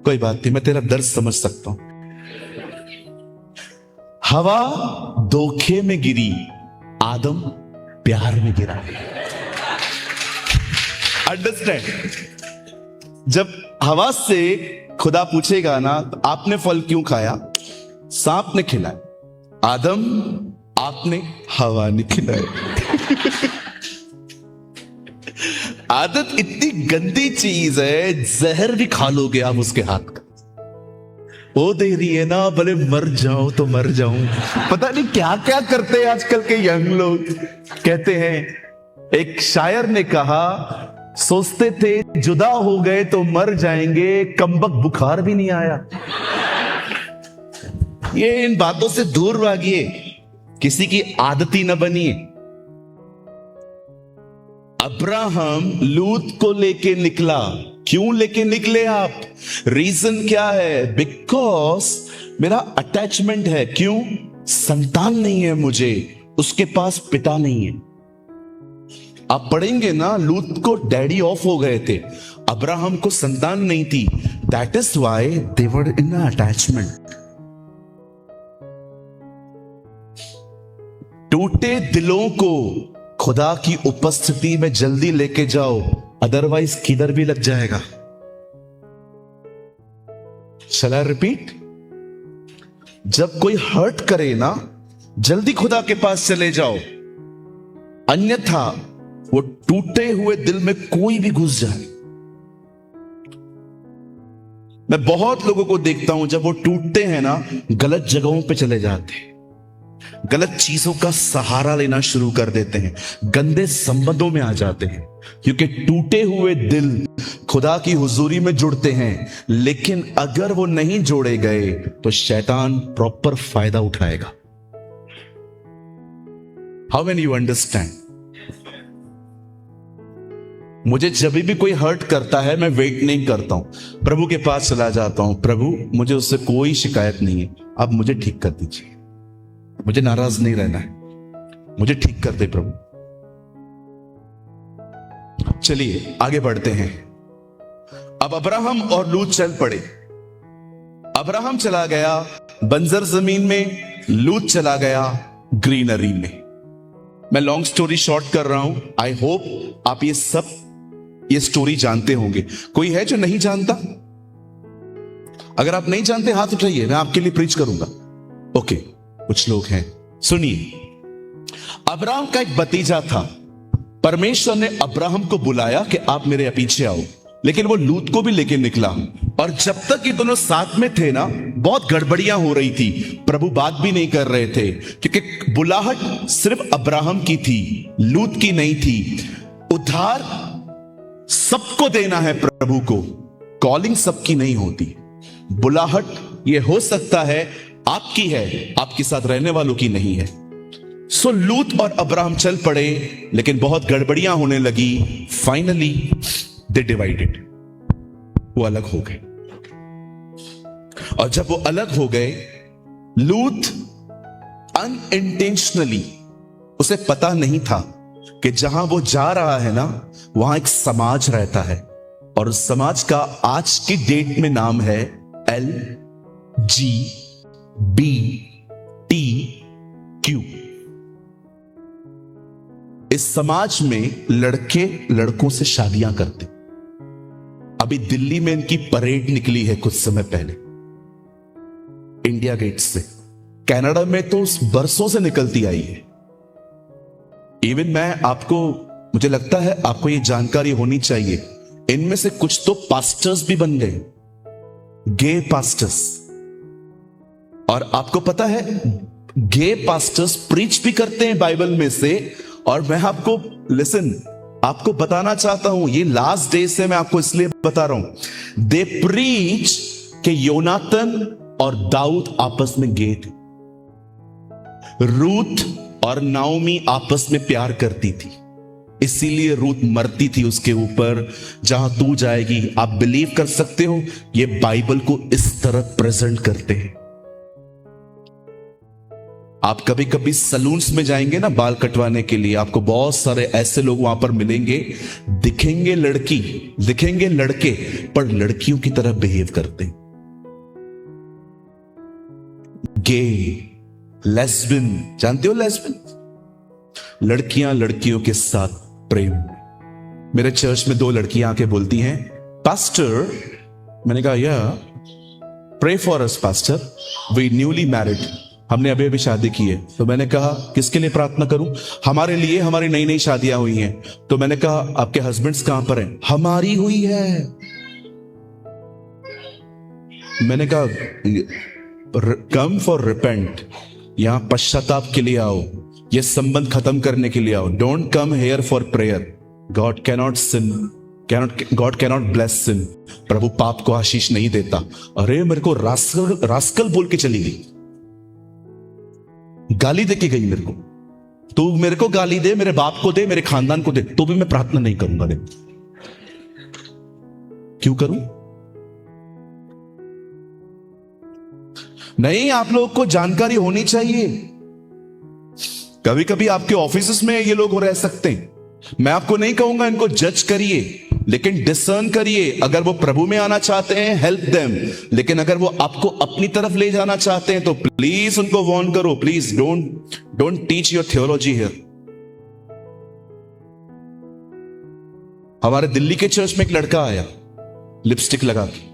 कोई बात नहीं, मैं तेरा दर्द समझ सकता हूं। हवा धोखे में गिरी, आदम प्यार में गिरा। अंडरस्टैंड? जब हवा से खुदा पूछेगा ना, आपने फल क्यों खाया? सांप ने खिलाया। आदम, आपने हवा ने खिलाया। आदत इतनी गंदी चीज है, जहर भी खा लोगे आप उसके हाथ का। वो दे रही है ना, भले मर जाओ तो मर जाऊं। पता नहीं क्या क्या करते हैं आजकल के यंग लोग। कहते हैं, एक शायर ने कहा, सोचते थे जुदा हो गए तो मर जाएंगे, कमबख्त बुखार भी नहीं आया। ये इन बातों से दूर भागिए, किसी की आदत ही न बनिए। अब्राहम लूत को लेके निकला। क्यों लेके निकले आप? रीजन क्या है? बिकॉज मेरा अटैचमेंट है। क्यों? संतान नहीं है मुझे, उसके पास पिता नहीं है। आप पढ़ेंगे ना, लूत को डैडी ऑफ हो गए थे, अब्राहम को संतान नहीं थी। That is why they were in attachment. टूटे दिलों को खुदा की उपस्थिति में जल्दी लेके जाओ, अदरवाइज किधर भी लग जाएगा। Shall I repeat? जब कोई हर्ट करे ना, जल्दी खुदा के पास चले जाओ, अन्यथा वो टूटे हुए दिल में कोई भी घुस जाए। मैं बहुत लोगों को देखता हूं, जब वो टूटते हैं ना, गलत जगहों पे चले जाते हैं, गलत चीजों का सहारा लेना शुरू कर देते हैं, गंदे संबंधों में आ जाते हैं, क्योंकि टूटे हुए दिल खुदा की हुजूरी में जुड़ते हैं। लेकिन अगर वो नहीं जोड़े गए तो शैतान प्रॉपर फायदा उठाएगा। How many you understand? मुझे जब भी कोई हर्ट करता है, मैं वेट नहीं करता हूं, प्रभु के पास चला जाता हूं। प्रभु, मुझे उससे कोई शिकायत नहीं है, आप मुझे ठीक कर दीजिए, मुझे नाराज नहीं रहना है, मुझे ठीक कर दे प्रभु। चलिए आगे बढ़ते हैं। अब अब्राहम और लूत चल पड़े। अब्राहम चला गया बंजर जमीन में, लूत चला गया ग्रीनरी में। मैं लॉन्ग स्टोरी शॉर्ट कर रहा हूं। आई होप आप ये स्टोरी जानते होंगे। कोई है जो नहीं जानता? अगर आप नहीं जानते हाथ उठाइए, मैं आपके लिए प्रीच करूंगा। ओके, कुछ लोग हैं। सुनिए, अब्राहम का एक भतीजा था। परमेश्वर ने अब्राहम को बुलाया कि आप मेरे पीछे आओ, लेकिन वो लूत को भी लेके निकला। और जब तक ये दोनों साथ में थे ना, बहुत गड़बड़ियां हो रही थी, प्रभु बात भी नहीं कर रहे थे, क्योंकि बुलाहट सिर्फ अब्राहम की थी, लूत की नहीं थी। उद्धार सबको देना है प्रभु को, कॉलिंग सबकी नहीं होती। बुलाहट ये हो सकता है आपकी है, आपके साथ रहने वालों की नहीं है। सो लूत और अब्राहम चल पड़े, लेकिन बहुत गड़बड़ियां होने लगी। फाइनली दे डिवाइडेड, वो अलग हो गए। और जब वो अलग हो गए, लूत अनइंटेंशनली, उसे पता नहीं था कि जहां वो जा रहा है ना, वहां एक समाज रहता है, और उस समाज का आज की डेट में नाम है LGBTQ। इस समाज में लड़के लड़कों से शादियां करते। अभी दिल्ली में इनकी परेड निकली है कुछ समय पहले, इंडिया गेट से। कनाडा में तो बरसों से निकलती आई है। इवन मुझे लगता है आपको ये जानकारी होनी चाहिए, इनमें से कुछ तो पास्टर्स भी बन गए, गे पास्टर्स। और आपको पता है, गे पास्टर्स प्रीच भी करते हैं बाइबल में से। और मैं आपको बताना चाहता हूं, ये लास्ट डे से मैं आपको इसलिए बता रहा हूं, दे प्रीच के योनातन और दाऊद आपस में गे थे। रूथ और नाओमी आपस में प्यार करती थी, इसीलिए रूथ मरती थी उसके ऊपर। जहां तू जाएगी, आप बिलीव कर सकते हो, ये बाइबल को इस तरह प्रेजेंट करते हैं। आप कभी कभी सलून्स में जाएंगे ना बाल कटवाने के लिए, आपको बहुत सारे ऐसे लोग वहां पर मिलेंगे, दिखेंगे लड़की, दिखेंगे लड़के, पर लड़कियों की तरह बिहेव करते। गे, लेस्बियन, जानते हो लेस्बियन? लड़कियां लड़कियों के साथ प्रेम। मेरे चर्च में 2 लड़कियां आके बोलती हैं, पास्टर, मैंने कहा या pray for us pastor, we newly married, हमने अभी अभी शादी की है। तो मैंने कहा किसके लिए प्रार्थना करूं? हमारे लिए, हमारी नई नई शादियां हुई हैं। तो मैंने कहा आपके हस्बैंड्स कहां पर हैं? हमारी हुई है। मैंने कहा कम फॉर रिपेंट, यहां पश्चाताप के लिए आओ, ये संबंध खत्म करने के लिए आओ। Don't come here for prayer. God cannot sin, God cannot bless sin. प्रभु पाप को आशीष नहीं देता। अरे मेरे को रास्कल बोल के चली गई, गाली दे के गई मेरे को। तू मेरे को गाली दे, मेरे बाप को दे, मेरे खानदान को दे, तो भी मैं प्रार्थना नहीं करूंगा। दे क्यों करूं? नहीं, आप लोगों को जानकारी होनी चाहिए। कभी कभी आपके ऑफिस में ये लोग रह सकते हैं, मैं आपको नहीं कहूंगा इनको जज करिए, लेकिन डिसर्न करिए, अगर वो प्रभु में आना चाहते हैं हेल्प देम, लेकिन अगर वो आपको अपनी तरफ ले जाना चाहते हैं तो प्लीज उनको वार्न करो, please don't teach your theology here. हमारे दिल्ली के चर्च में एक लड़का आया लिपस्टिक लगा के,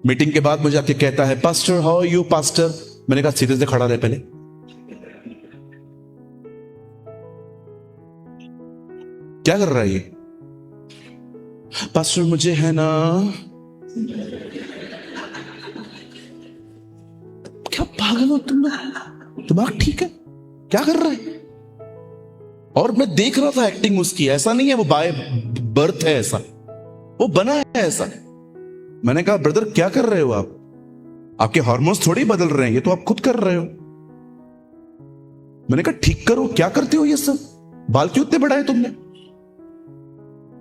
मीटिंग के बाद मुझे आके कहता है, pastor how are you pastor. मैंने कहा सीधे से खड़ा रहे पहले, क्या कर रहा है ये? पास्टर मुझे है ना, क्या पागल हो तुम लोग, दिमाग ठीक है? क्या कर रहा है? और मैं देख रहा था एक्टिंग उसकी, ऐसा नहीं है वो बाय बर्थ है ऐसा, वो बना है ऐसा। मैंने कहा ब्रदर क्या कर रहे हो आप? आपके हार्मोन्स थोड़ी बदल रहे हैं, ये तो आप खुद कर रहे हो। मैंने कहा ठीक करो, क्या करते हो ये सब? बाल क्यों इतने बढ़ाए तुमने?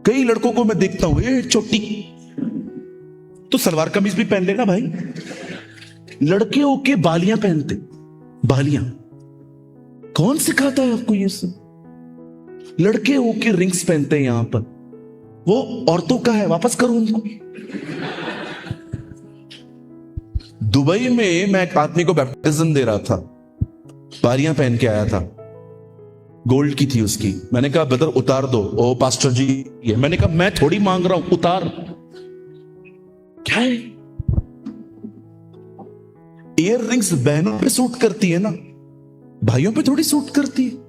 कई लड़कों को मैं देखता हूं, ये चोटी तो सलवार कमीज भी पहन लेना भाई। लड़के होके बालियां पहनते, बालियां कौन सिखाता है आपको ये सब? लड़के होके रिंग्स पहनते हैं यहां पर, वो औरतों का है, वापस करो उनको। दुबई में मैं एक आदमी को बैप्टिज्म दे रहा था, बालियां पहन के आया था, गोल्ड की थी उसकी। मैंने कहा ब्रदर उतार दो। ओ पास्टर जी ये, मैंने कहा मैं थोड़ी मांग रहा हूं, उतार। क्या है? ईयर रिंग्स बहनों पे सूट करती है ना, भाइयों पे थोड़ी सूट करती है।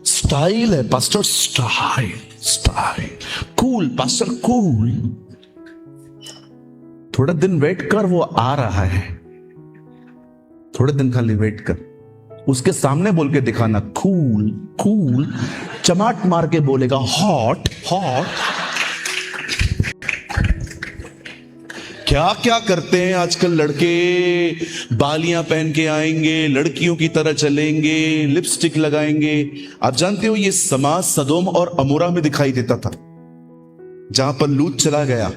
स्टाइल है pastor, style style, cool pastor cool. थोड़ा दिन वेट कर, वो आ रहा है, थोड़े दिन खाली वेट कर। उसके सामने बोल के दिखाना कूल कूल, चमाट मार के बोलेगा हॉट हॉट। क्या क्या करते हैं आजकल लड़के, बालियां पहन के आएंगे, लड़कियों की तरह चलेंगे, लिपस्टिक लगाएंगे। आप जानते हो ये समाज सदोम और अमोरा में दिखाई देता था, जहां पर लूत चला गया।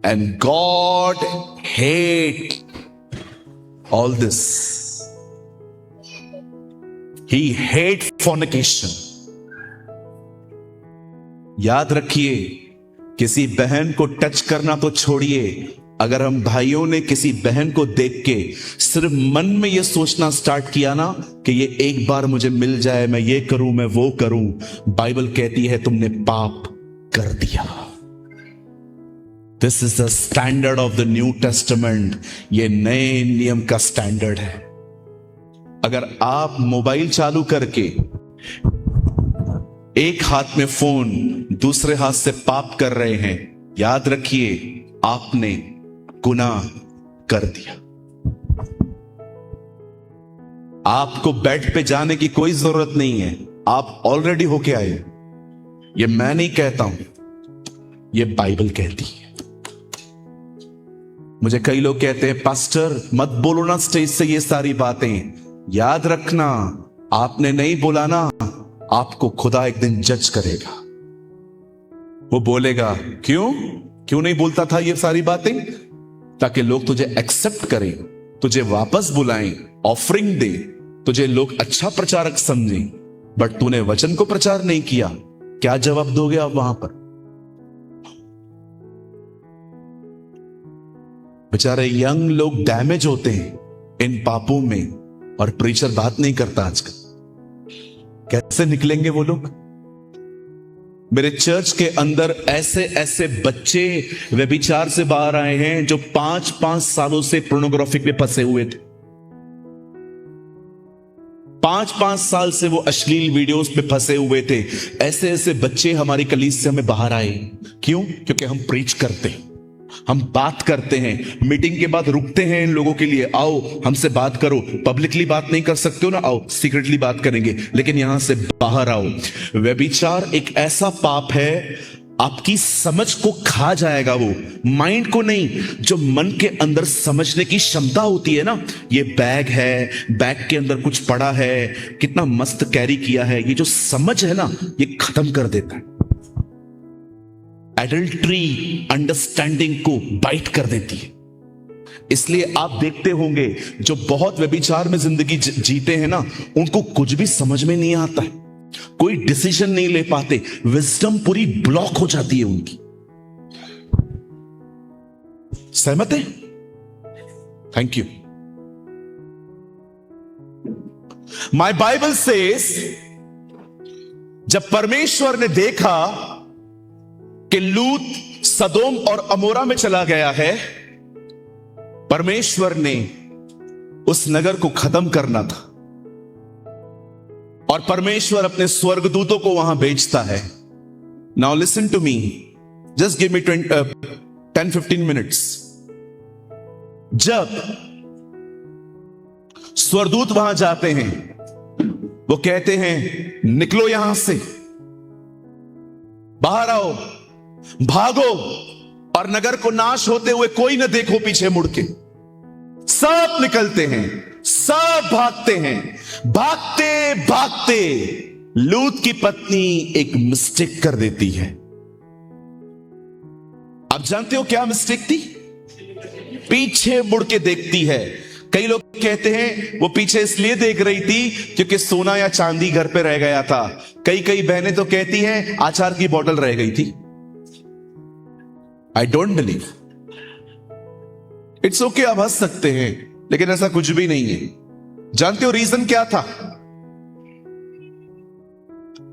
And God hate all this, he hate fornication. याद रखिए, किसी बहन को टच करना तो छोड़िए, अगर हम भाइयों ने किसी बहन को देख के सिर्फ मन में यह सोचना स्टार्ट किया ना कि ये एक बार मुझे मिल जाए, मैं ये करूं, मैं वो करूं, बाइबल कहती है तुमने पाप कर दिया। This is the standard of the new testament. ये नए नियम का स्टैंडर्ड है। अगर आप मोबाइल चालू करके एक हाथ में फोन, दूसरे हाथ से पाप कर रहे हैं, याद रखिए आपने गुनाह कर दिया। आपको बेड पे जाने की कोई जरूरत नहीं है, आप ऑलरेडी होके आए। ये मैं नहीं कहता हूं, ये बाइबल कहती है। मुझे कई लोग कहते हैं पास्टर मत बोलो ना स्टेज से ये सारी बातें। याद रखना, आपने नहीं बोला ना, आपको खुदा एक दिन जज करेगा। वो बोलेगा क्यों नहीं बोलता था ये सारी बातें? ताकि लोग तुझे एक्सेप्ट करें, तुझे वापस बुलाएं, ऑफरिंग दे, तुझे लोग अच्छा प्रचारक समझें। बट तूने वचन को प्रचार नहीं किया, क्या जवाब दोगे आप वहां पर? बेचारे यंग लोग डैमेज होते हैं इन पापों में, और प्रीचर बात नहीं करता आजकल। कैसे निकलेंगे वो लोग? मेरे चर्च के अंदर ऐसे ऐसे बच्चे व्यभिचार से बाहर आए हैं जो 5-5 सालों से पोर्नोग्राफी पे फंसे हुए थे। 5-5 साल से वो अश्लील वीडियोस पे फंसे हुए थे। ऐसे ऐसे बच्चे हमारी कलीसिया में बाहर आए। क्यों? क्योंकि हम प्रीच करते हैं, हम बात करते हैं, मीटिंग के बाद रुकते हैं इन लोगों के लिए, आओ हमसे बात करो। पब्लिकली बात नहीं कर सकते हो ना, आओ सीक्रेटली बात करेंगे, लेकिन यहां से बाहर आओ। व्यभिचार एक ऐसा पाप है, आपकी समझ को खा जाएगा, वो माइंड को नहीं, जो मन के अंदर समझने की क्षमता होती है ना। ये बैग है, बैग के अंदर कुछ पड़ा है, कितना मस्त कैरी किया है, ये जो समझ है ना, ये खत्म कर देता है। एडल्ट्री अंडरस्टैंडिंग को बाइट कर देती है। इसलिए आप देखते होंगे जो बहुत व्यभिचार में जिंदगी जीते हैं ना, उनको कुछ भी समझ में नहीं आता है। कोई डिसीजन नहीं ले पाते, विजडम पूरी ब्लॉक हो जाती है उनकी। सहमत है? Thank you. My Bible says, जब परमेश्वर ने देखा कि लूत सदोम और अमोरा में चला गया है, परमेश्वर ने उस नगर को खत्म करना था और परमेश्वर अपने स्वर्गदूतों को वहां भेजता है। Now listen to me, just give me 10-15 minutes. जब स्वर्गदूत वहां जाते हैं, वो कहते हैं निकलो यहां से, बाहर आओ, भागो और नगर को नाश होते हुए कोई न देखो पीछे मुड़ के। सब निकलते हैं, सब भागते हैं। भागते भागते लूत की पत्नी एक मिस्टेक कर देती है। आप जानते हो क्या मिस्टेक थी? पीछे मुड़ के देखती है। कई लोग कहते हैं वो पीछे इसलिए देख रही थी क्योंकि सोना या चांदी घर पे रह गया था। कई बहनें तो कहती हैं अचार की बोतल रह गई थी। I don't believe. It's okay, आप हंस सकते हैं, लेकिन ऐसा कुछ भी नहीं है। जानते हो रीजन क्या था?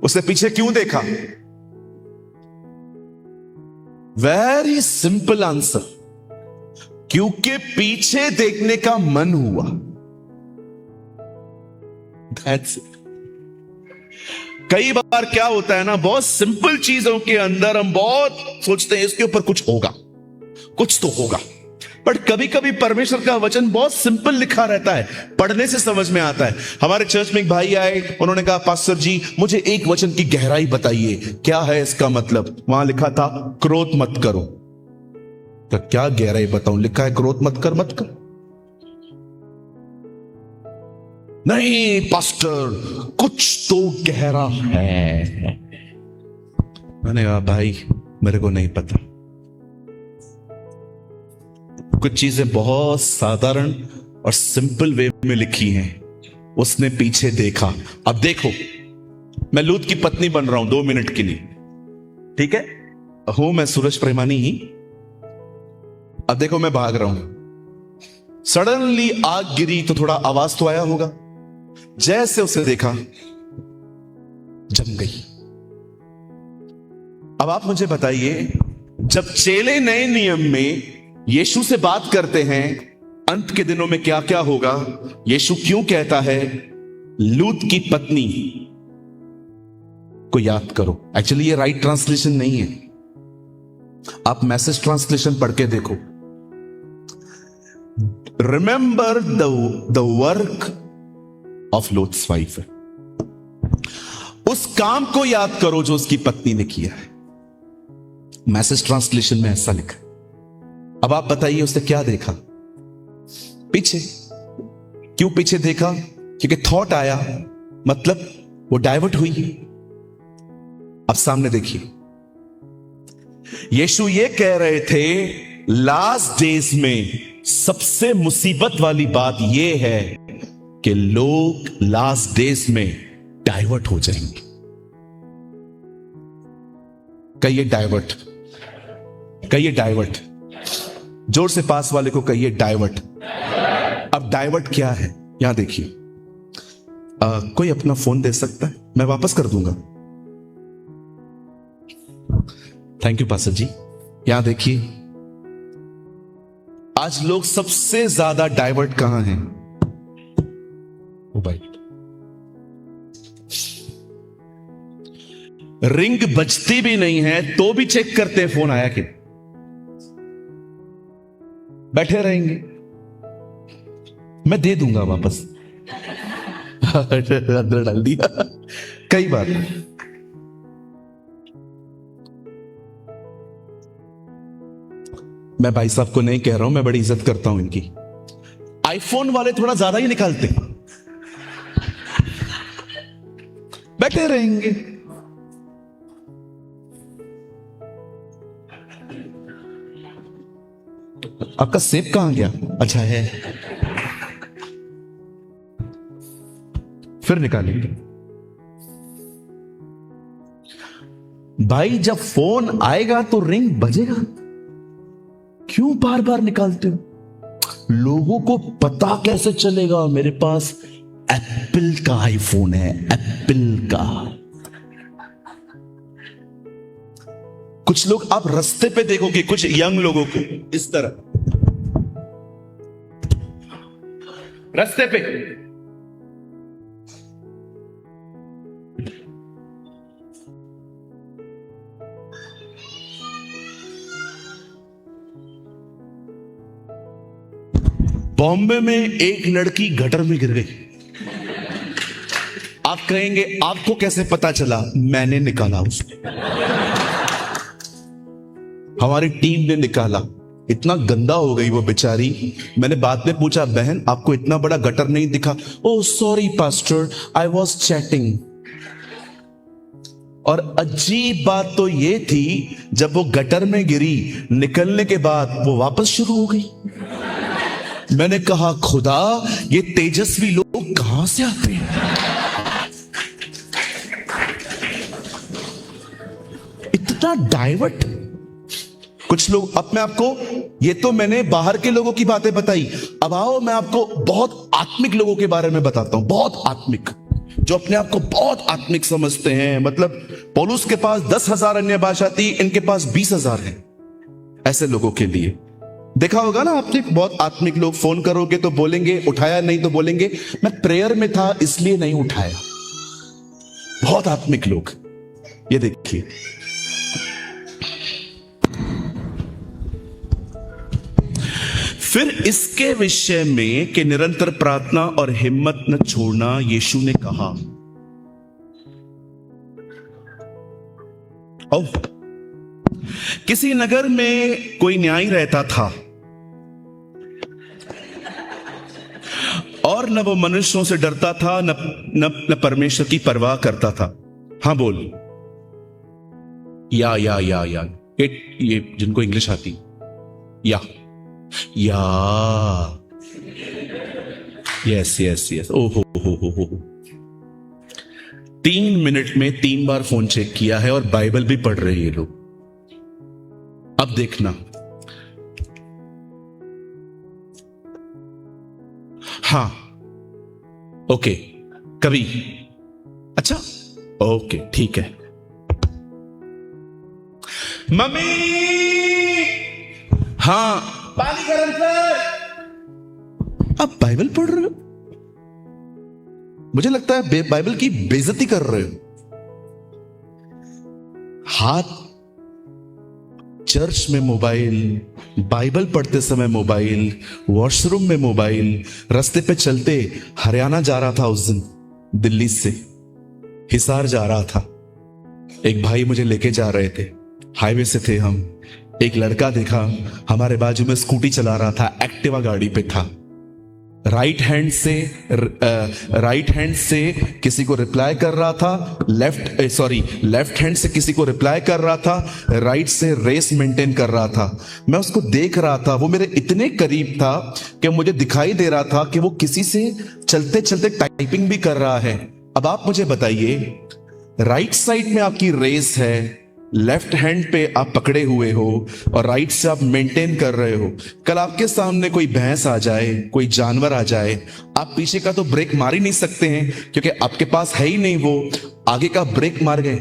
उसने पीछे क्यों देखा? वेरी सिंपल आंसर, क्योंकि पीछे देखने का मन हुआ। That's it. कई बार क्या होता है ना, बहुत सिंपल चीजों के अंदर हम बहुत सोचते हैं इसके ऊपर कुछ होगा, कुछ तो होगा। बट कभी कभी परमेश्वर का वचन बहुत सिंपल लिखा रहता है, पढ़ने से समझ में आता है। हमारे चर्च में एक भाई आए, उन्होंने कहा पास्टर जी मुझे एक वचन की गहराई बताइए, क्या है इसका मतलब? वहां लिखा था क्रोध मत करो। तो क्या गहराई बताऊं? लिखा है क्रोध मत कर, मत कर। नहीं पास्टर, कुछ तो गहरा है। मैंने कहा भाई मेरे को नहीं पता। कुछ चीजें बहुत साधारण और सिंपल वे में लिखी हैं। उसने पीछे देखा। अब देखो, मैं लूत की पत्नी बन रहा हूं 2 मिनट के लिए, ठीक है? हूं मैं सूरज प्रेमानी ही। अब देखो मैं भाग रहा हूं, सडनली आग गिरी तो थोड़ा आवाज तो आया होगा। जैसे उसे देखा, जम गई। अब आप मुझे बताइए, जब चेले नए नियम में यीशु से बात करते हैं अंत के दिनों में क्या क्या होगा, यीशु क्यों कहता है लूत की पत्नी को याद करो? एक्चुअली ये राइट ट्रांसलेशन नहीं है, आप मैसेज ट्रांसलेशन पढ़ के देखो। Remember the work of loots wife, उस काम को याद करो जो उसकी पत्नी ने किया है। मैसेज ट्रांसलेशन में ऐसा लिखा। अब आप बताइए उसने क्या देखा? पीछे। क्यों पीछे देखा? क्योंकि थॉट आया, मतलब वो डाइवर्ट हुई। अब सामने देखिए, यीशु ये कह रहे थे लास्ट डेज में सबसे मुसीबत वाली बात यह है कि लोग लास्ट डेज में डाइवर्ट हो जाएंगे। कहिए डाइवर्ट, कहिए डाइवर्ट। जोर से पास वाले को कहिए डाइवर्ट। अब डाइवर्ट क्या है यहां देखिए। कोई अपना फोन दे सकता है? मैं वापस कर दूंगा। थैंक यू पास्टर जी। यहां देखिए, आज लोग सबसे ज्यादा डाइवर्ट कहां हैं? मोबाइल। रिंग बजती भी नहीं है तो भी चेक करते हैं फोन आया कि। बैठे रहेंगे, मैं दे दूंगा वापस। अंदर डाल दिया। कई बार मैं भाई साहब को नहीं कह रहा हूं, मैं बड़ी इज्जत करता हूं इनकी। आईफोन वाले थोड़ा ज्यादा ही निकालते, बैठे रहेंगे। आपका सेब कहां गया? अच्छा है, फिर निकालेंगे। भाई जब फोन आएगा तो रिंग बजेगा, क्यों बार बार निकालते हो? लोगों को पता कैसे चलेगा मेरे पास एप्पल का आईफोन है, एप्पल का। कुछ लोग आप रास्ते पे देखोगे, कुछ यंग लोगों को इस तरह रास्ते पे, बॉम्बे में एक लड़की गटर में गिर गई। आप कहेंगे आपको कैसे पता चला? मैंने निकाला उसको, हमारी टीम ने निकाला। इतना गंदा हो गई वो बेचारी। मैंने बाद में पूछा, बहन आपको इतना बड़ा गटर नहीं दिखा? Oh sorry pastor, I was chatting. और अजीब बात तो ये थी, जब वो गटर में गिरी, निकलने के बाद वो वापस शुरू हो गई। मैंने कहा खुदा, ये तेजस्वी लोग कहां से आते हैं? इतना डाइवर्ट। कुछ लोग, अब मैं आपको, ये तो मैंने बाहर के लोगों की बातें बताई, अब आओ मैं आपको बहुत आत्मिक लोगों के बारे में बताता हूं। बहुत आत्मिक, जो अपने आप को बहुत आत्मिक समझते हैं। मतलब पौलुस के पास 10,000 अन्य भाषा थी, इनके पास 20,000 है। ऐसे लोगों के लिए देखा होगा ना आपने, बहुत आत्मिक लोग। फोन करोगे तो बोलेंगे उठाया नहीं, तो बोलेंगे मैं प्रेयर में था इसलिए नहीं उठाया। बहुत आत्मिक लोग। ये देखिए, फिर इसके विषय में कि निरंतर प्रार्थना और हिम्मत न छोड़ना, यीशु ने कहा। ओह, किसी नगर में कोई न्यायी रहता था और न वो मनुष्यों से डरता था, न परमेश्वर की परवाह करता था। हाँ बोल, या ये जिनको इंग्लिश आती, या यस ओ हो। 3 मिनट में 3 बार फोन चेक किया है और बाइबल भी पढ़ रहे हैं ये लोग। अब देखना, हाँ ओके, कभी, अच्छा ओके ठीक है। मम्मी, हाँ पानी गरम कर। आप बाइबल पढ़ रहे हो? मुझे लगता है बाइबल की बेइज्जती कर रहे हो। हाथ चर्च में मोबाइल, बाइबल पढ़ते समय मोबाइल, वॉशरूम में मोबाइल। रास्ते पे चलते, हरियाणा जा रहा था उस दिन, दिल्ली से हिसार जा रहा था। एक भाई मुझे लेके जा रहे थे, हाईवे से थे हम। एक लड़का देखा हमारे बाजू में स्कूटी चला रहा था, एक्टिवा गाड़ी पे था। राइट हैंड से किसी को रिप्लाई कर रहा था, लेफ्ट हैंड से किसी को रिप्लाई कर रहा था, राइट से रेस मेंटेन कर रहा था। मैं उसको देख रहा था, वो मेरे इतने करीब था कि मुझे दिखाई दे रहा था कि वो किसी से चलते चलते टाइपिंग भी कर रहा है। अब आप मुझे बताइए, राइट साइड में आपकी रेस है, लेफ्ट हैंड पे आप पकड़े हुए हो और राइट से आप मेंटेन कर रहे हो। कल आपके सामने कोई भैंस आ जाए, कोई जानवर आ जाए, आप पीछे का तो ब्रेक मार ही नहीं सकते हैं, क्योंकि आपके पास है ही नहीं वो, आगे का ब्रेक मार गए।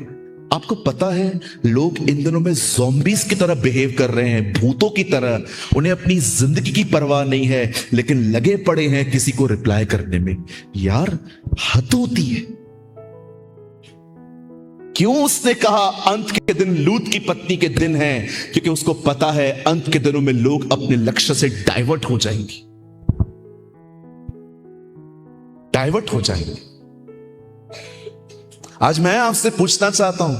आपको पता है लोग इन दिनों में ज़ॉम्बीज की तरह बिहेव कर रहे हैं, भूतों की तरह। उन्हें अपनी जिंदगी की परवाह नहीं है, लेकिन लगे पड़े हैं किसी को रिप्लाई करने में। यार हद होती है। क्यों उसने कहा अंत के दिन लूत की पत्नी के दिन हैं? क्योंकि उसको पता है अंत के दिनों में लोग अपने लक्ष्य से डाइवर्ट हो जाएंगे, डाइवर्ट हो जाएंगे। आज मैं आपसे पूछना चाहता हूं,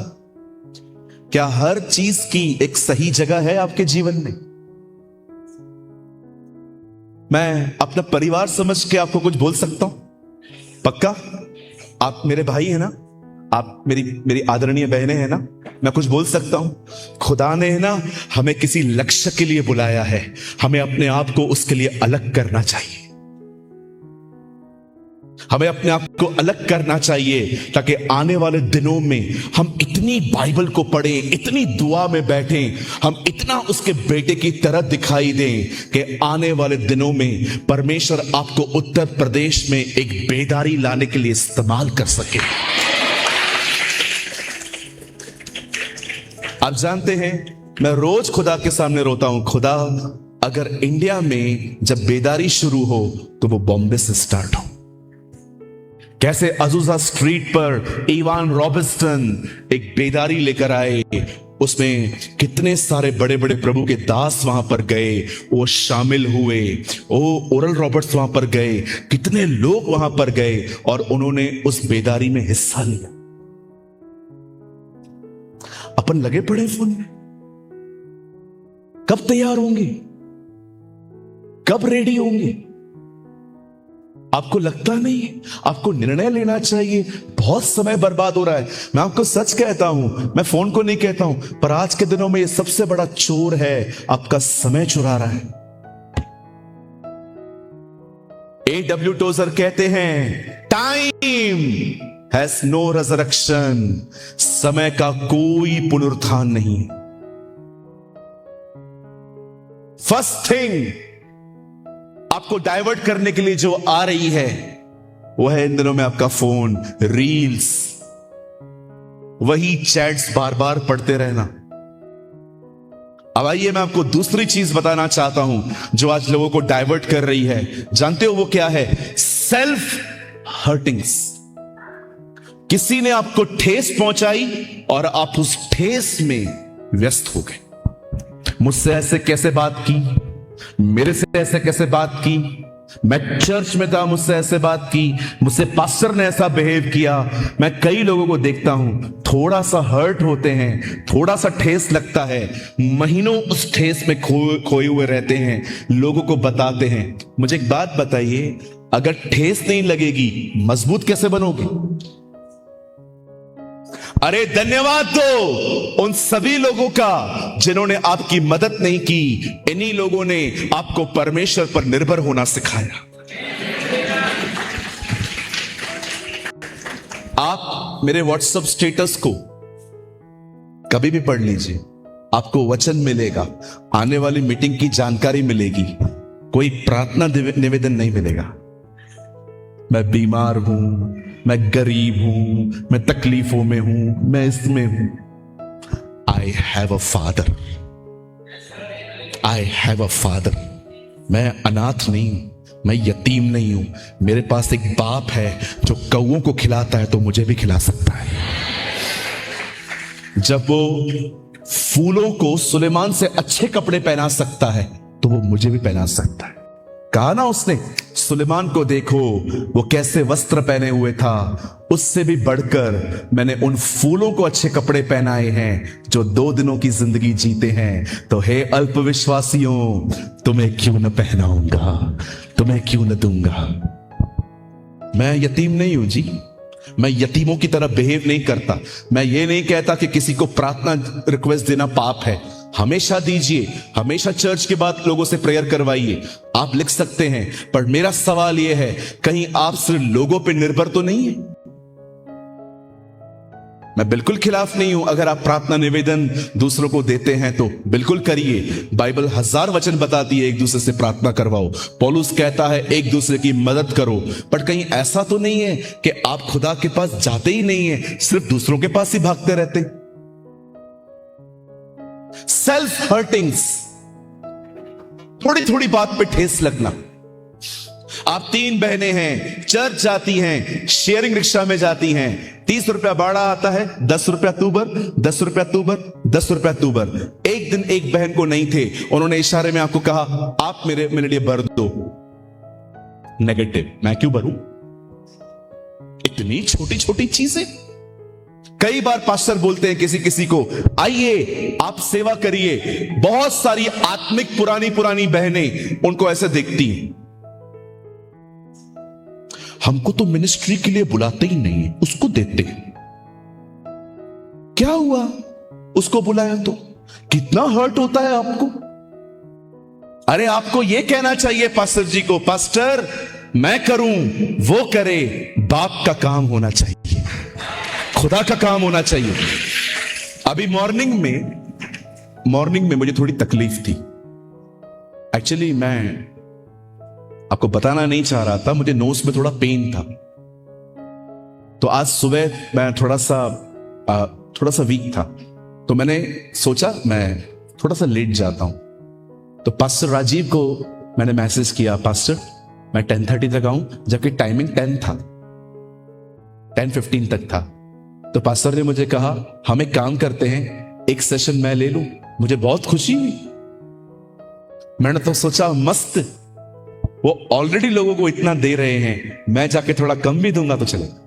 क्या हर चीज की एक सही जगह है आपके जीवन में? मैं अपना परिवार समझ के आपको कुछ बोल सकता हूं? पक्का? आप मेरे भाई हैं ना, आप मेरी आदरणीय बहनें हैं ना, मैं कुछ बोल सकता हूं? खुदा ने है ना हमें किसी लक्ष्य के लिए बुलाया है, हमें अपने आप को उसके लिए अलग करना चाहिए। हमें अपने आप को अलग करना चाहिए ताकि आने वाले दिनों में हम इतनी बाइबल को पढ़ें, इतनी दुआ में बैठें, हम इतना उसके बेटे की तरह दिखाई दें कि आने वाले दिनों में परमेश्वर आपको उत्तर प्रदेश में एक बेदारी लाने के लिए इस्तेमाल कर सके। आप जानते हैं, मैं रोज खुदा के सामने रोता हूं, खुदा अगर इंडिया में जब बेदारी शुरू हो तो वो बॉम्बे से स्टार्ट हो। कैसे अज़ूज़ा स्ट्रीट पर इवान रॉबिन्सन एक बेदारी लेकर आए, उसमें कितने सारे बड़े बड़े प्रभु के दास वहां पर गए, वो शामिल हुए। ओरल रॉबर्ट्स वहां पर गए, कितने लोग वहां पर गए और उन्होंने उस बेदारी में हिस्सा लिया। अपन लगे पड़े फोन में, कब तैयार होंगे, कब रेडी होंगे? आपको लगता नहीं है? आपको निर्णय लेना चाहिए। बहुत समय बर्बाद हो रहा है। मैं आपको सच कहता हूं, मैं फोन को नहीं कहता हूं, पर आज के दिनों में ये सबसे बड़ा चोर है, आपका समय चुरा रहा है। A.W. टोजर कहते हैं, टाइम हैज नो रिजरेक्शन, समय का कोई पुनरुत्थान नहीं। फर्स्ट थिंग आपको डाइवर्ट करने के लिए जो आ रही है वो है इन दिनों में आपका फोन, रील्स, वही चैट्स बार बार पढ़ते रहना। अब आइए मैं आपको दूसरी चीज बताना चाहता हूं जो आज लोगों को डाइवर्ट कर रही है। जानते हो वो क्या है? सेल्फ हर्टिंग्स। किसी ने आपको ठेस पहुंचाई और आप उस ठेस में व्यस्त हो गए। मुझसे ऐसे कैसे बात की, मेरे से ऐसे कैसे बात की, मैं चर्च में था मुझसे ऐसे बात की, मुझसे पास्टर ने ऐसा बिहेव किया। मैं कई लोगों को देखता हूं, थोड़ा सा हर्ट होते हैं, थोड़ा सा ठेस लगता है, महीनों उस ठेस में खोए हुए रहते हैं, लोगों को बताते हैं। मुझे एक बात बताइए, अगर ठेस नहीं लगेगी मजबूत कैसे बनोगे? अरे धन्यवाद दो उन सभी लोगों का जिन्होंने आपकी मदद नहीं की। इन्हीं लोगों ने आपको परमेश्वर पर निर्भर होना सिखाया। आप मेरे व्हाट्सएप स्टेटस को कभी भी पढ़ लीजिए, आपको वचन मिलेगा, आने वाली मीटिंग की जानकारी मिलेगी, कोई प्रार्थना निवेदन नहीं मिलेगा। मैं बीमार हूं, मैं गरीब हूं, मैं तकलीफों में हूं, मैं इसमें हूं। I have a father, I have a father. मैं अनाथ नहीं हूं, मैं यतीम नहीं हूं। मेरे पास एक बाप है जो कौओं को खिलाता है तो मुझे भी खिला सकता है। जब वो फूलों को सुलेमान से अच्छे कपड़े पहना सकता है तो वो मुझे भी पहना सकता है। कहा ना उसने, सुलेमान को देखो वो कैसे वस्त्र पहने हुए था, उससे भी बढ़कर मैंने उन फूलों को अच्छे कपड़े पहनाए हैं जो 2 दिनों की जिंदगी जीते हैं। तो हे अल्पविश्वासियों, तुम्हें क्यों न पहनाऊंगा, तुम्हें क्यों न दूंगा। मैं यतीम नहीं हूं जी, मैं यतीमों की तरह बिहेव नहीं करता। मैं ये नहीं कहता कि किसी को प्रार्थना रिक्वेस्ट देना पाप है। हमेशा दीजिए, हमेशा चर्च के बाद लोगों से प्रेयर करवाइए, आप लिख सकते हैं। पर मेरा सवाल यह है, कहीं आप सिर्फ लोगों पे निर्भर तो नहीं है? मैं बिल्कुल खिलाफ नहीं हूं, अगर आप प्रार्थना निवेदन दूसरों को देते हैं तो बिल्कुल करिए। बाइबल 1000 वचन बताती है एक दूसरे से प्रार्थना करवाओ। पौलुस कहता है एक दूसरे की मदद करो। पर कहीं ऐसा तो नहीं है कि आप खुदा के पास जाते ही नहीं है, सिर्फ दूसरों के पास ही भागते रहते। सेल्फ हर्टिंग्स, थोड़ी थोड़ी बात पे ठेस लगना। आप 3 बहनें हैं, चर्च जाती हैं, शेयरिंग रिक्शा में जाती हैं, 30 रुपया भाड़ा आता है, 10 रुपया तूबर, 10 रुपया तूबर, 10 रुपया तूबर। एक दिन एक बहन को नहीं थे, उन्होंने इशारे में आपको कहा आप मेरे लिए भर दो। नेगेटिव, मैं क्यों भरूं? इतनी छोटी छोटी चीजें। कई बार पास्टर बोलते हैं किसी को, आइए आप सेवा करिए। बहुत सारी आत्मिक पुरानी बहनें उनको ऐसे देखती हैं, हमको तो मिनिस्ट्री के लिए बुलाते ही नहीं है, उसको देते हैं। क्या हुआ उसको बुलाया तो? कितना हर्ट होता है आपको। अरे आपको यह कहना चाहिए पास्टर जी को, पास्टर मैं करूं वो करे, बाप का काम होना चाहिए, खुदा का काम होना चाहिए। अभी मॉर्निंग में मुझे थोड़ी तकलीफ थी। एक्चुअली मैं आपको बताना नहीं चाह रहा था, मुझे नोज में थोड़ा पेन था। तो आज सुबह मैं थोड़ा सा वीक था, तो मैंने सोचा मैं थोड़ा सा लेट जाता हूं। तो पास्टर राजीव को मैंने मैसेज किया, पास्टर मैं 10:30 तक आऊं, जबकि टाइमिंग 10 था, 10:15 तक था। तो पास्टर ने मुझे कहा हम एक काम करते हैं, एक सेशन मैं ले लूं। मुझे बहुत खुशी हुई। मैंने तो सोचा मस्त, वो ऑलरेडी लोगों को इतना दे रहे हैं, मैं जाके थोड़ा कम भी दूंगा तो चलेगा।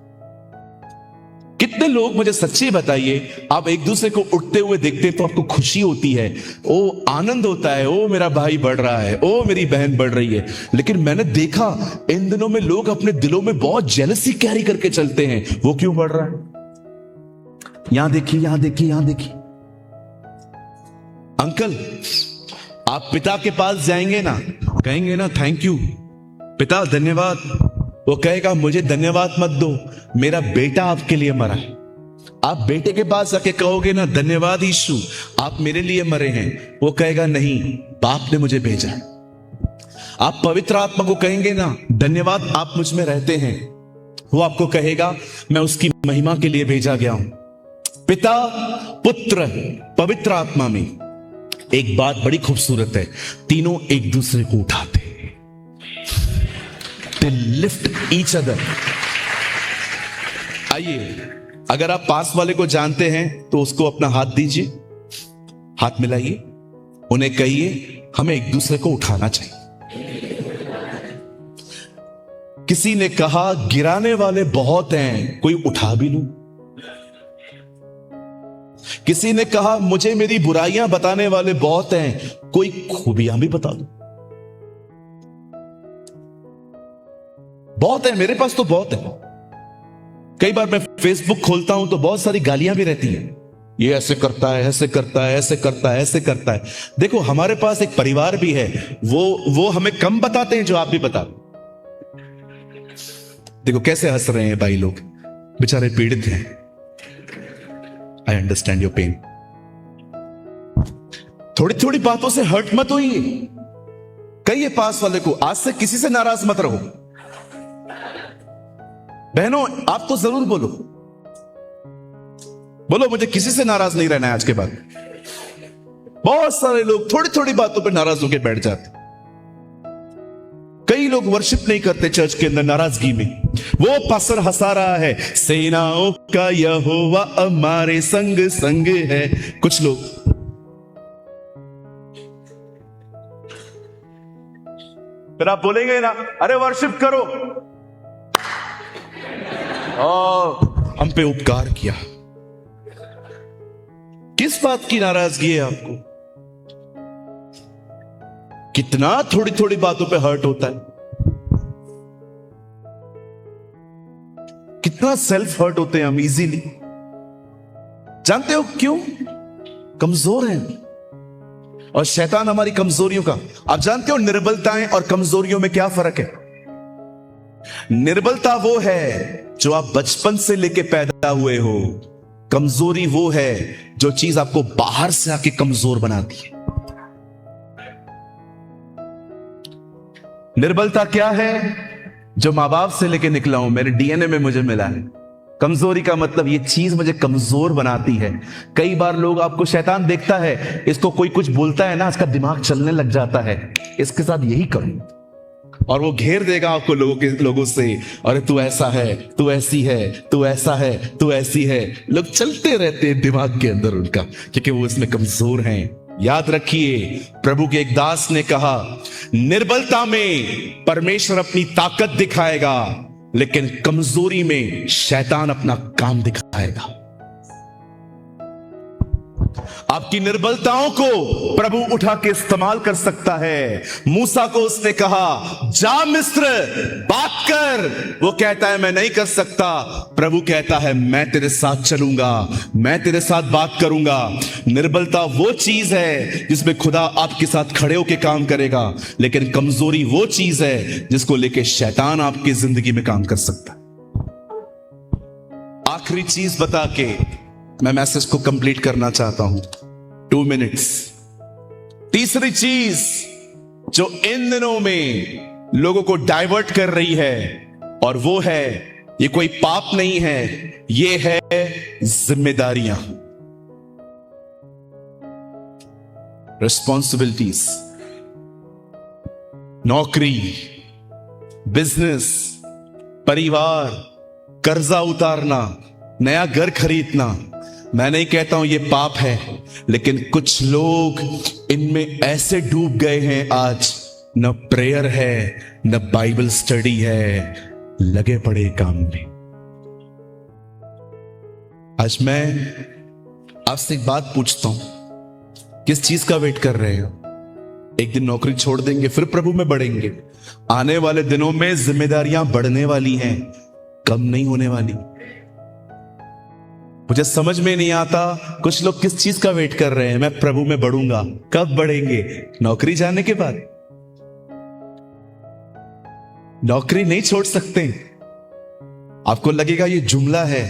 कितने लोग मुझे सच्ची बताइए, आप एक दूसरे को उठते हुए देखते तो आपको खुशी होती है, ओ आनंद होता है, ओ मेरा भाई बढ़ रहा है, ओ मेरी बहन बढ़ रही है। लेकिन मैंने देखा इन दिनों में लोग अपने दिलों में बहुत जेलसी कैरी करके चलते हैं। वो क्यों बढ़ रहा है? यहां देखिए, यहां देखिए, यहां देखिए। अंकल आप पिता के पास जाएंगे ना, कहेंगे ना थैंक यू पिता, धन्यवाद। वो कहेगा मुझे धन्यवाद मत दो, मेरा बेटा आपके लिए मरा है। आप बेटे के पास जाके कहोगे ना धन्यवाद यीशु, आप मेरे लिए मरे हैं। वो कहेगा नहीं, बाप ने मुझे भेजा। आप पवित्र आत्मा को कहेंगे ना धन्यवाद, आप मुझ में रहते हैं। वो आपको कहेगा मैं उसकी महिमा के लिए भेजा गया हूं। पिता, पुत्र, पवित्र आत्मा में एक बात बड़ी खूबसूरत है, तीनों एक दूसरे को उठाते हैं। They lift each other। आइए, अगर आप पास वाले को जानते हैं तो उसको अपना हाथ दीजिए, हाथ मिलाइए, उन्हें कहिए हमें एक दूसरे को उठाना चाहिए। किसी ने कहा गिराने वाले बहुत हैं, कोई उठा भी लूं। किसी ने कहा मुझे मेरी बुराइयां बताने वाले बहुत हैं, कोई खूबियां भी बता दो। बहुत है, मेरे पास तो बहुत है। कई बार मैं फेसबुक खोलता हूं तो बहुत सारी गालियां भी रहती हैं, ये ऐसे करता है, ऐसे करता है, ऐसे करता है, ऐसे करता है। देखो हमारे पास एक परिवार भी है, वो हमें कम बताते हैं जो आप भी बता। देखो कैसे हंस रहे हैं भाई लोग, बेचारे पीड़ित हैं। I understand your pain. थोड़ी थोड़ी बातों से हर्ट मत होइए। कहिए पास वाले को आज से किसी से नाराज मत रहो। बहनों आप तो जरूर बोलो मुझे किसी से नाराज नहीं रहना है आज के बाद। बहुत सारे लोग थोड़ी थोड़ी बातों पे नाराज होकर बैठ जाते। कई लोग वर्शिप नहीं करते चर्च के अंदर नाराजगी में। वो पास्टर हंसा रहा है, सेनाओं का यहोवा हमारे संग संग है। कुछ लोग फिर आप बोलेंगे ना अरे वर्शिप करो, हम पे उपकार किया। किस बात की नाराजगी है आपको? कितना थोड़ी थोड़ी बातों पे हर्ट होता है, कितना सेल्फ हर्ट होते हैं हम इजीली। जानते हो क्यों? कमजोर हैं और शैतान हमारी कमजोरियों का। आप जानते हो निर्बलताएं और कमजोरियों में क्या फर्क है? निर्बलता वो है जो आप बचपन से लेके पैदा हुए हो, कमजोरी वो है जो चीज आपको बाहर से आके कमजोर बनाती है। निर्बलता क्या है? जो मां बाप से लेके निकला हूं, मेरे डीएनए में मुझे मिला है। कमजोरी का मतलब ये चीज मुझे कमजोर बनाती है। कई बार लोग आपको शैतान देखता है, इसको कोई कुछ बोलता है ना, इसका दिमाग चलने लग जाता है, इसके साथ यही करूं, और वो घेर देगा आपको लोगों से। अरे तू ऐसा है, तू ऐसी है, तू ऐसा है, तू ऐसी है। लोग चलते रहते हैं दिमाग के अंदर उनका, क्योंकि वो इसमें कमजोर हैं। याद रखिए, प्रभु के एक दास ने कहा निर्बलता में परमेश्वर अपनी ताकत दिखाएगा, लेकिन कमजोरी में शैतान अपना काम दिखाएगा। आपकी निर्बलताओं को प्रभु उठा के इस्तेमाल कर सकता है। मूसा को उसने कहा जा मिस्र बात कर, वो कहता है मैं नहीं कर सकता। प्रभु कहता है मैं तेरे साथ चलूंगा, मैं तेरे साथ बात करूंगा। निर्बलता वो चीज है जिसमें खुदा आपके साथ खड़े होकर काम करेगा, लेकिन कमजोरी वो चीज है जिसको लेके शैतान आपकी जिंदगी में काम कर सकता है। आखिरी चीज बता के मैं मैसेज को कंप्लीट करना चाहता हूं, 2 मिनट्स। तीसरी चीज जो इन दिनों में लोगों को डाइवर्ट कर रही है, और वो है, ये कोई पाप नहीं है, ये है जिम्मेदारियां, रिस्पॉन्सिबिलिटीज। नौकरी, बिजनेस, परिवार, कर्जा उतारना, नया घर खरीदना। मैं नहीं कहता हूं ये पाप है, लेकिन कुछ लोग इनमें ऐसे डूब गए हैं आज, न प्रेयर है न बाइबल स्टडी है, लगे पड़े काम में। आज मैं आपसे एक बात पूछता हूं, किस चीज का वेट कर रहे हो? एक दिन नौकरी छोड़ देंगे, फिर प्रभु में बढ़ेंगे। आने वाले दिनों में जिम्मेदारियां बढ़ने वाली हैं, कम नहीं होने वाली। मुझे समझ में नहीं आता कुछ लोग किस चीज का वेट कर रहे हैं। मैं प्रभु में बढ़ूंगा, कब बढ़ेंगे? नौकरी जाने के बाद। नौकरी नहीं छोड़ सकते। आपको लगेगा ये जुमला है,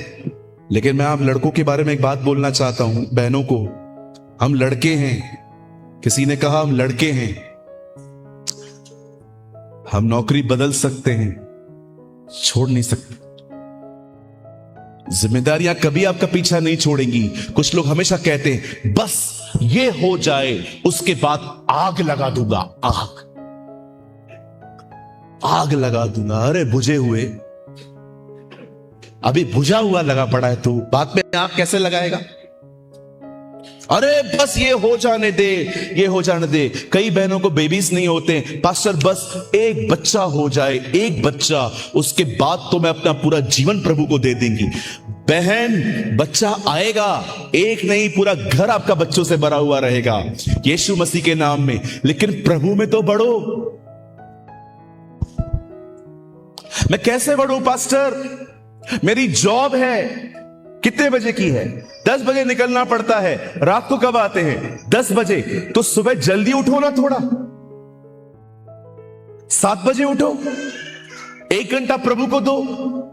लेकिन मैं आप लड़कों के बारे में एक बात बोलना चाहता हूं, बहनों को। हम लड़के हैं, किसी ने कहा हम लड़के हैं, हम नौकरी बदल सकते हैं, छोड़ नहीं सकते। जिम्मेदारियां कभी आपका पीछा नहीं छोड़ेंगी। कुछ लोग हमेशा कहते हैं बस ये हो जाए उसके बाद आग लगा दूंगा, आग लगा दूंगा। अरे बुझे हुए, अभी बुझा हुआ लगा पड़ा है, तो बाद में आग कैसे लगाएगा? अरे बस ये हो जाने दे, ये हो जाने दे। कई बहनों को बेबीज नहीं होते, पास्टर बस एक बच्चा हो जाए, एक बच्चा, उसके बाद तो मैं अपना पूरा जीवन प्रभु को दे देंगी। बहन, बच्चा आएगा, एक नहीं, पूरा घर आपका बच्चों से भरा हुआ रहेगा यीशु मसीह के नाम में। लेकिन प्रभु में तो बढ़ो। मैं कैसे बढ़ूं पास्टर? मेरी जॉब है, कितने बजे की है? 10 बजे निकलना पड़ता है। रात को कब आते हैं? 10 बजे। तो सुबह जल्दी उठो ना, थोड़ा 7 बजे उठो, 1 घंटा प्रभु को दो,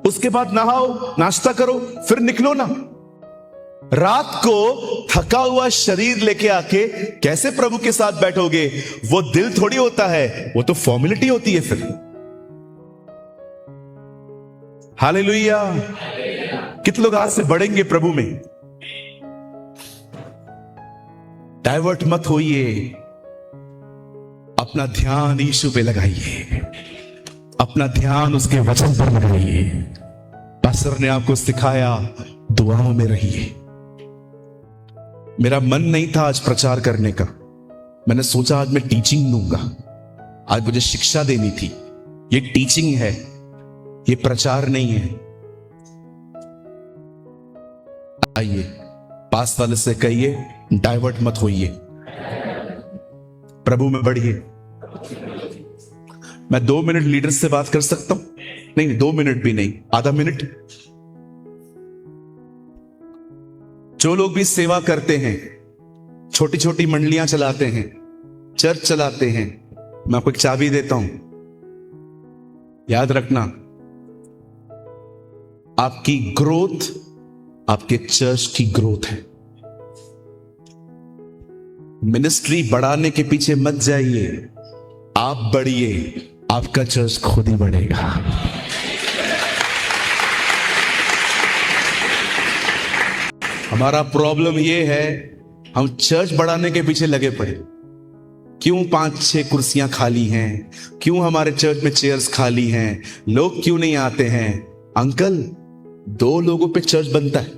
उसके बाद नहाओ, नाश्ता करो, फिर निकलो ना। रात को थका हुआ शरीर लेके आके कैसे प्रभु के साथ बैठोगे? वो दिल थोड़ी होता है, वो तो फॉर्मेलिटी होती है फिर। हालेलुया। कितने लोग आज से बढ़ेंगे प्रभु में? डाइवर्ट मत होइए, अपना ध्यान यीशु पे लगाइए, अपना ध्यान उसके वचन पर लगाइए। पास्टर ने आपको सिखाया, दुआओं में रहिए। मेरा मन नहीं था आज प्रचार करने का, मैंने सोचा आज मैं टीचिंग दूंगा, आज मुझे शिक्षा देनी थी। ये टीचिंग है, ये प्रचार नहीं है। आइए, पास वाले से कहिए डाइवर्ट मत होइए, प्रभु में बढ़िए। मैं 2 मिनट लीडर से बात कर सकता हूं? नहीं, 2 मिनट भी नहीं, आधा मिनट। जो लोग भी सेवा करते हैं, छोटी छोटी मंडलियां चलाते हैं, चर्च चलाते हैं, मैं आपको एक चाबी देता हूं, याद रखना। आपकी ग्रोथ आपके चर्च की ग्रोथ है। मिनिस्ट्री बढ़ाने के पीछे मत जाइए, आप बढ़िए, आपका चर्च खुद ही बढ़ेगा। हमारा प्रॉब्लम यह है, हम चर्च बढ़ाने के पीछे लगे पड़े। क्यों 5-6 कुर्सियां खाली हैं? क्यों हमारे चर्च में चेयर्स खाली हैं? लोग क्यों नहीं आते हैं? अंकल, 2 लोगों पे चर्च बनता है।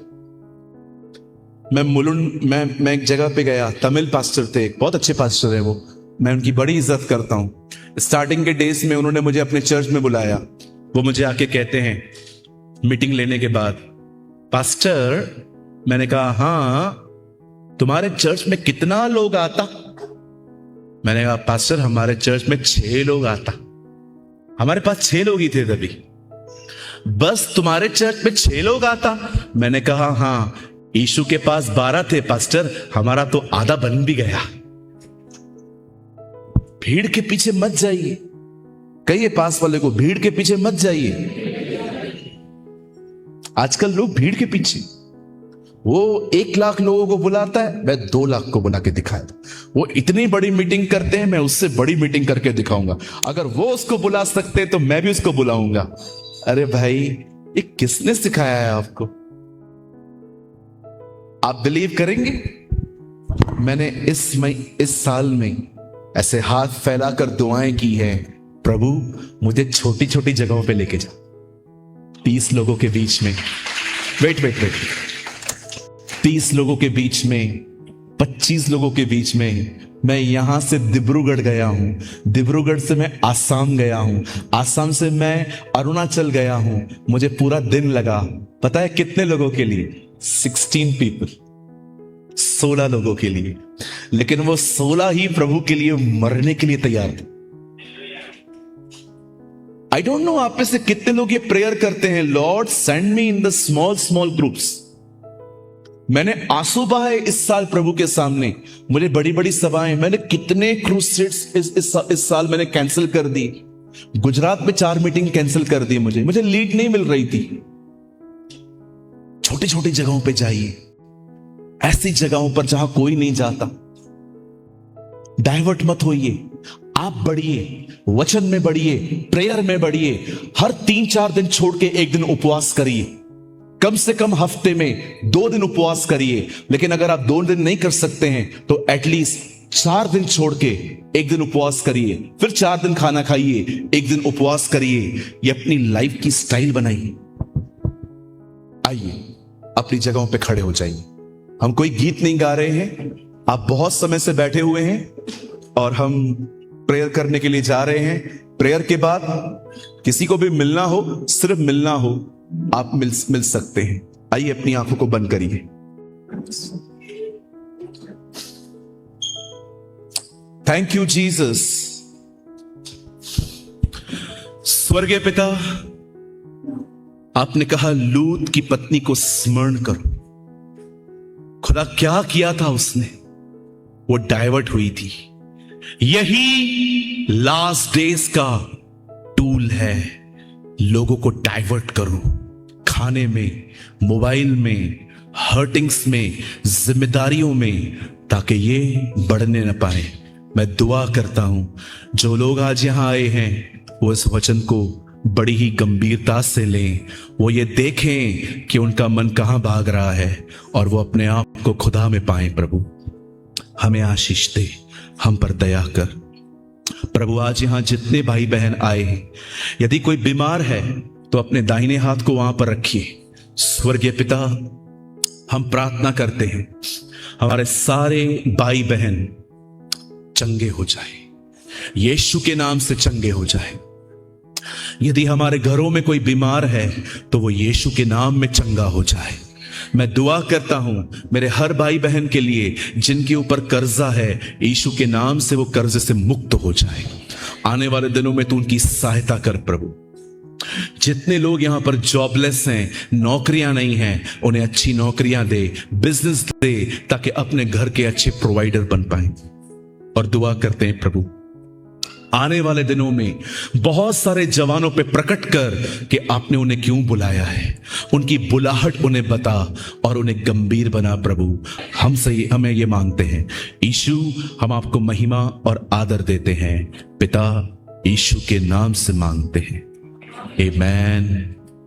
मैं एक जगह पे गया, तमिल पास्टर थे, बहुत अच्छे पास्टर है वो, मैं उनकी बड़ी इज्जत करता हूं। स्टार्टिंग के डेज में उन्होंने मुझे अपने चर्च में बुलाया। वो मुझे आके कहते हैं मीटिंग लेने के बाद, पास्टर, मैंने कहा हाँ, तुम्हारे चर्च में कितना लोग आता? मैंने कहा पास्टर हमारे चर्च में 6 लोग आता। हमारे पास 6 लोग ही थे तभी। बस तुम्हारे चर्च में 6 लोग आता? मैंने कहा हाँ, यीशु के पास 12 थे पास्टर, हमारा तो आधा बन भी गया। भीड़ के पीछे मत जाइए। कहिए पास वाले को, भीड़ के पीछे मत जाइए। आजकल लोग भीड़ के पीछे, वो 1 लाख लोगों को बुलाता है, मैं 2 लाख को बुला के दिखाया। वो इतनी बड़ी मीटिंग करते हैं, मैं उससे बड़ी मीटिंग करके दिखाऊंगा। अगर वो उसको बुला सकते तो मैं भी उसको बुलाऊंगा। अरे भाई, ये किसने सिखाया है आपको? आप बिलीव करेंगे? मैंने इस साल में ऐसे हाथ फैलाकर दुआएं की है, प्रभु मुझे छोटी छोटी जगहों पे लेके जा। 30 लोगों के बीच में, वेट 30 लोगों के बीच में, 25 लोगों के बीच में। मैं यहां से डिब्रूगढ़ गया हूं, डिब्रूगढ़ से मैं आसाम गया हूं, आसाम से मैं अरुणाचल गया हूं। मुझे पूरा दिन लगा। पता है कितने लोगों के लिए? 16 पीपल, 16 लोगों के लिए। लेकिन वो 16 ही प्रभु के लिए मरने के लिए तैयार थे। आई डोंट नो आप में से कितने लोग ये प्रेयर करते हैं, Lord send me in the small groups. मैंने आंसू बहाए इस साल प्रभु के सामने। मुझे बड़ी बड़ी सभाएं, मैंने कितने क्रूसेड्स इस साल मैंने कैंसिल कर दी। गुजरात में 4 मीटिंग कैंसिल कर दी। मुझे लीड नहीं मिल रही थी। छोटी छोटी जगहों पे जाइए, ऐसी जगहों पर जहां कोई नहीं जाता। डाइवर्ट मत होइए, आप बढ़िए, वचन में बढ़िए, प्रेयर में बढ़िए। हर 3-4 दिन छोड़ के 1 दिन उपवास करिए। कम से कम हफ्ते में 2 दिन उपवास करिए। लेकिन अगर आप 2 दिन नहीं कर सकते हैं तो एटलीस्ट 4 दिन छोड़ के 1 दिन उपवास करिए, फिर 4 दिन खाना खाइए, 1 दिन उपवास करिए। ये अपनी लाइफ की स्टाइल बनाइए। आइए अपनी जगहों पे खड़े हो जाइए। हम कोई गीत नहीं गा रहे हैं, आप बहुत समय से बैठे हुए हैं और हम प्रेयर करने के लिए जा रहे हैं। प्रेयर के बाद किसी को भी मिलना हो, सिर्फ मिलना हो, आप मिल सकते हैं। आइए अपनी आंखों को बंद करिए। Thank you Jesus. स्वर्गीय पिता, आपने कहा लूत की पत्नी को स्मरण करो। खुदा क्या किया था उसने? वो डाइवर्ट हुई थी। यही लास्ट डेज का टूल है, लोगों को डाइवर्ट करो। खाने में, मोबाइल में, हर्टिंग्स में, जिम्मेदारियों में, ताकि ये बढ़ने न पाए। मैं दुआ करता हूं जो लोग आज यहां आए हैं वो इस वचन को बड़ी ही गंभीरता से लें। वो ये देखें कि उनका मन कहां भाग रहा है और वो अपने आप को खुदा में पाएं। प्रभु हमें आशीष दे, हम पर दया कर। प्रभु आज यहां जितने भाई बहन आए हैं, यदि कोई बीमार है तो अपने दाहिने हाथ को वहां पर रखिए। स्वर्गीय पिता, हम प्रार्थना करते हैं हमारे सारे भाई बहन चंगे हो जाए, यीशु के नाम से चंगे हो जाए। यदि हमारे घरों में कोई बीमार है तो वो यीशु के नाम में चंगा हो जाए। मैं दुआ करता हूं मेरे हर भाई बहन के लिए जिनके ऊपर कर्जा है, यीशु के नाम से वो कर्ज से मुक्त हो जाए। आने वाले दिनों में तू उनकी सहायता कर प्रभु। जितने लोग यहां पर जॉबलेस हैं, नौकरियां नहीं हैं, उन्हें अच्छी नौकरियां दे, बिजनेस दे, ताकि अपने घर के अच्छे प्रोवाइडर बन पाए। और दुआ करते हैं प्रभु आने वाले दिनों में बहुत सारे जवानों पे प्रकट कर कि आपने उन्हें क्यों बुलाया है, उनकी बुलाहट उन्हें बता और उन्हें गंभीर बना। प्रभु हमें ये मांगते हैं यीशु, हम आपको महिमा और आदर देते हैं। पिता यीशु के नाम से मांगते हैं, amen,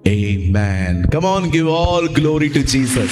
amen. Come on, give all glory to Jesus.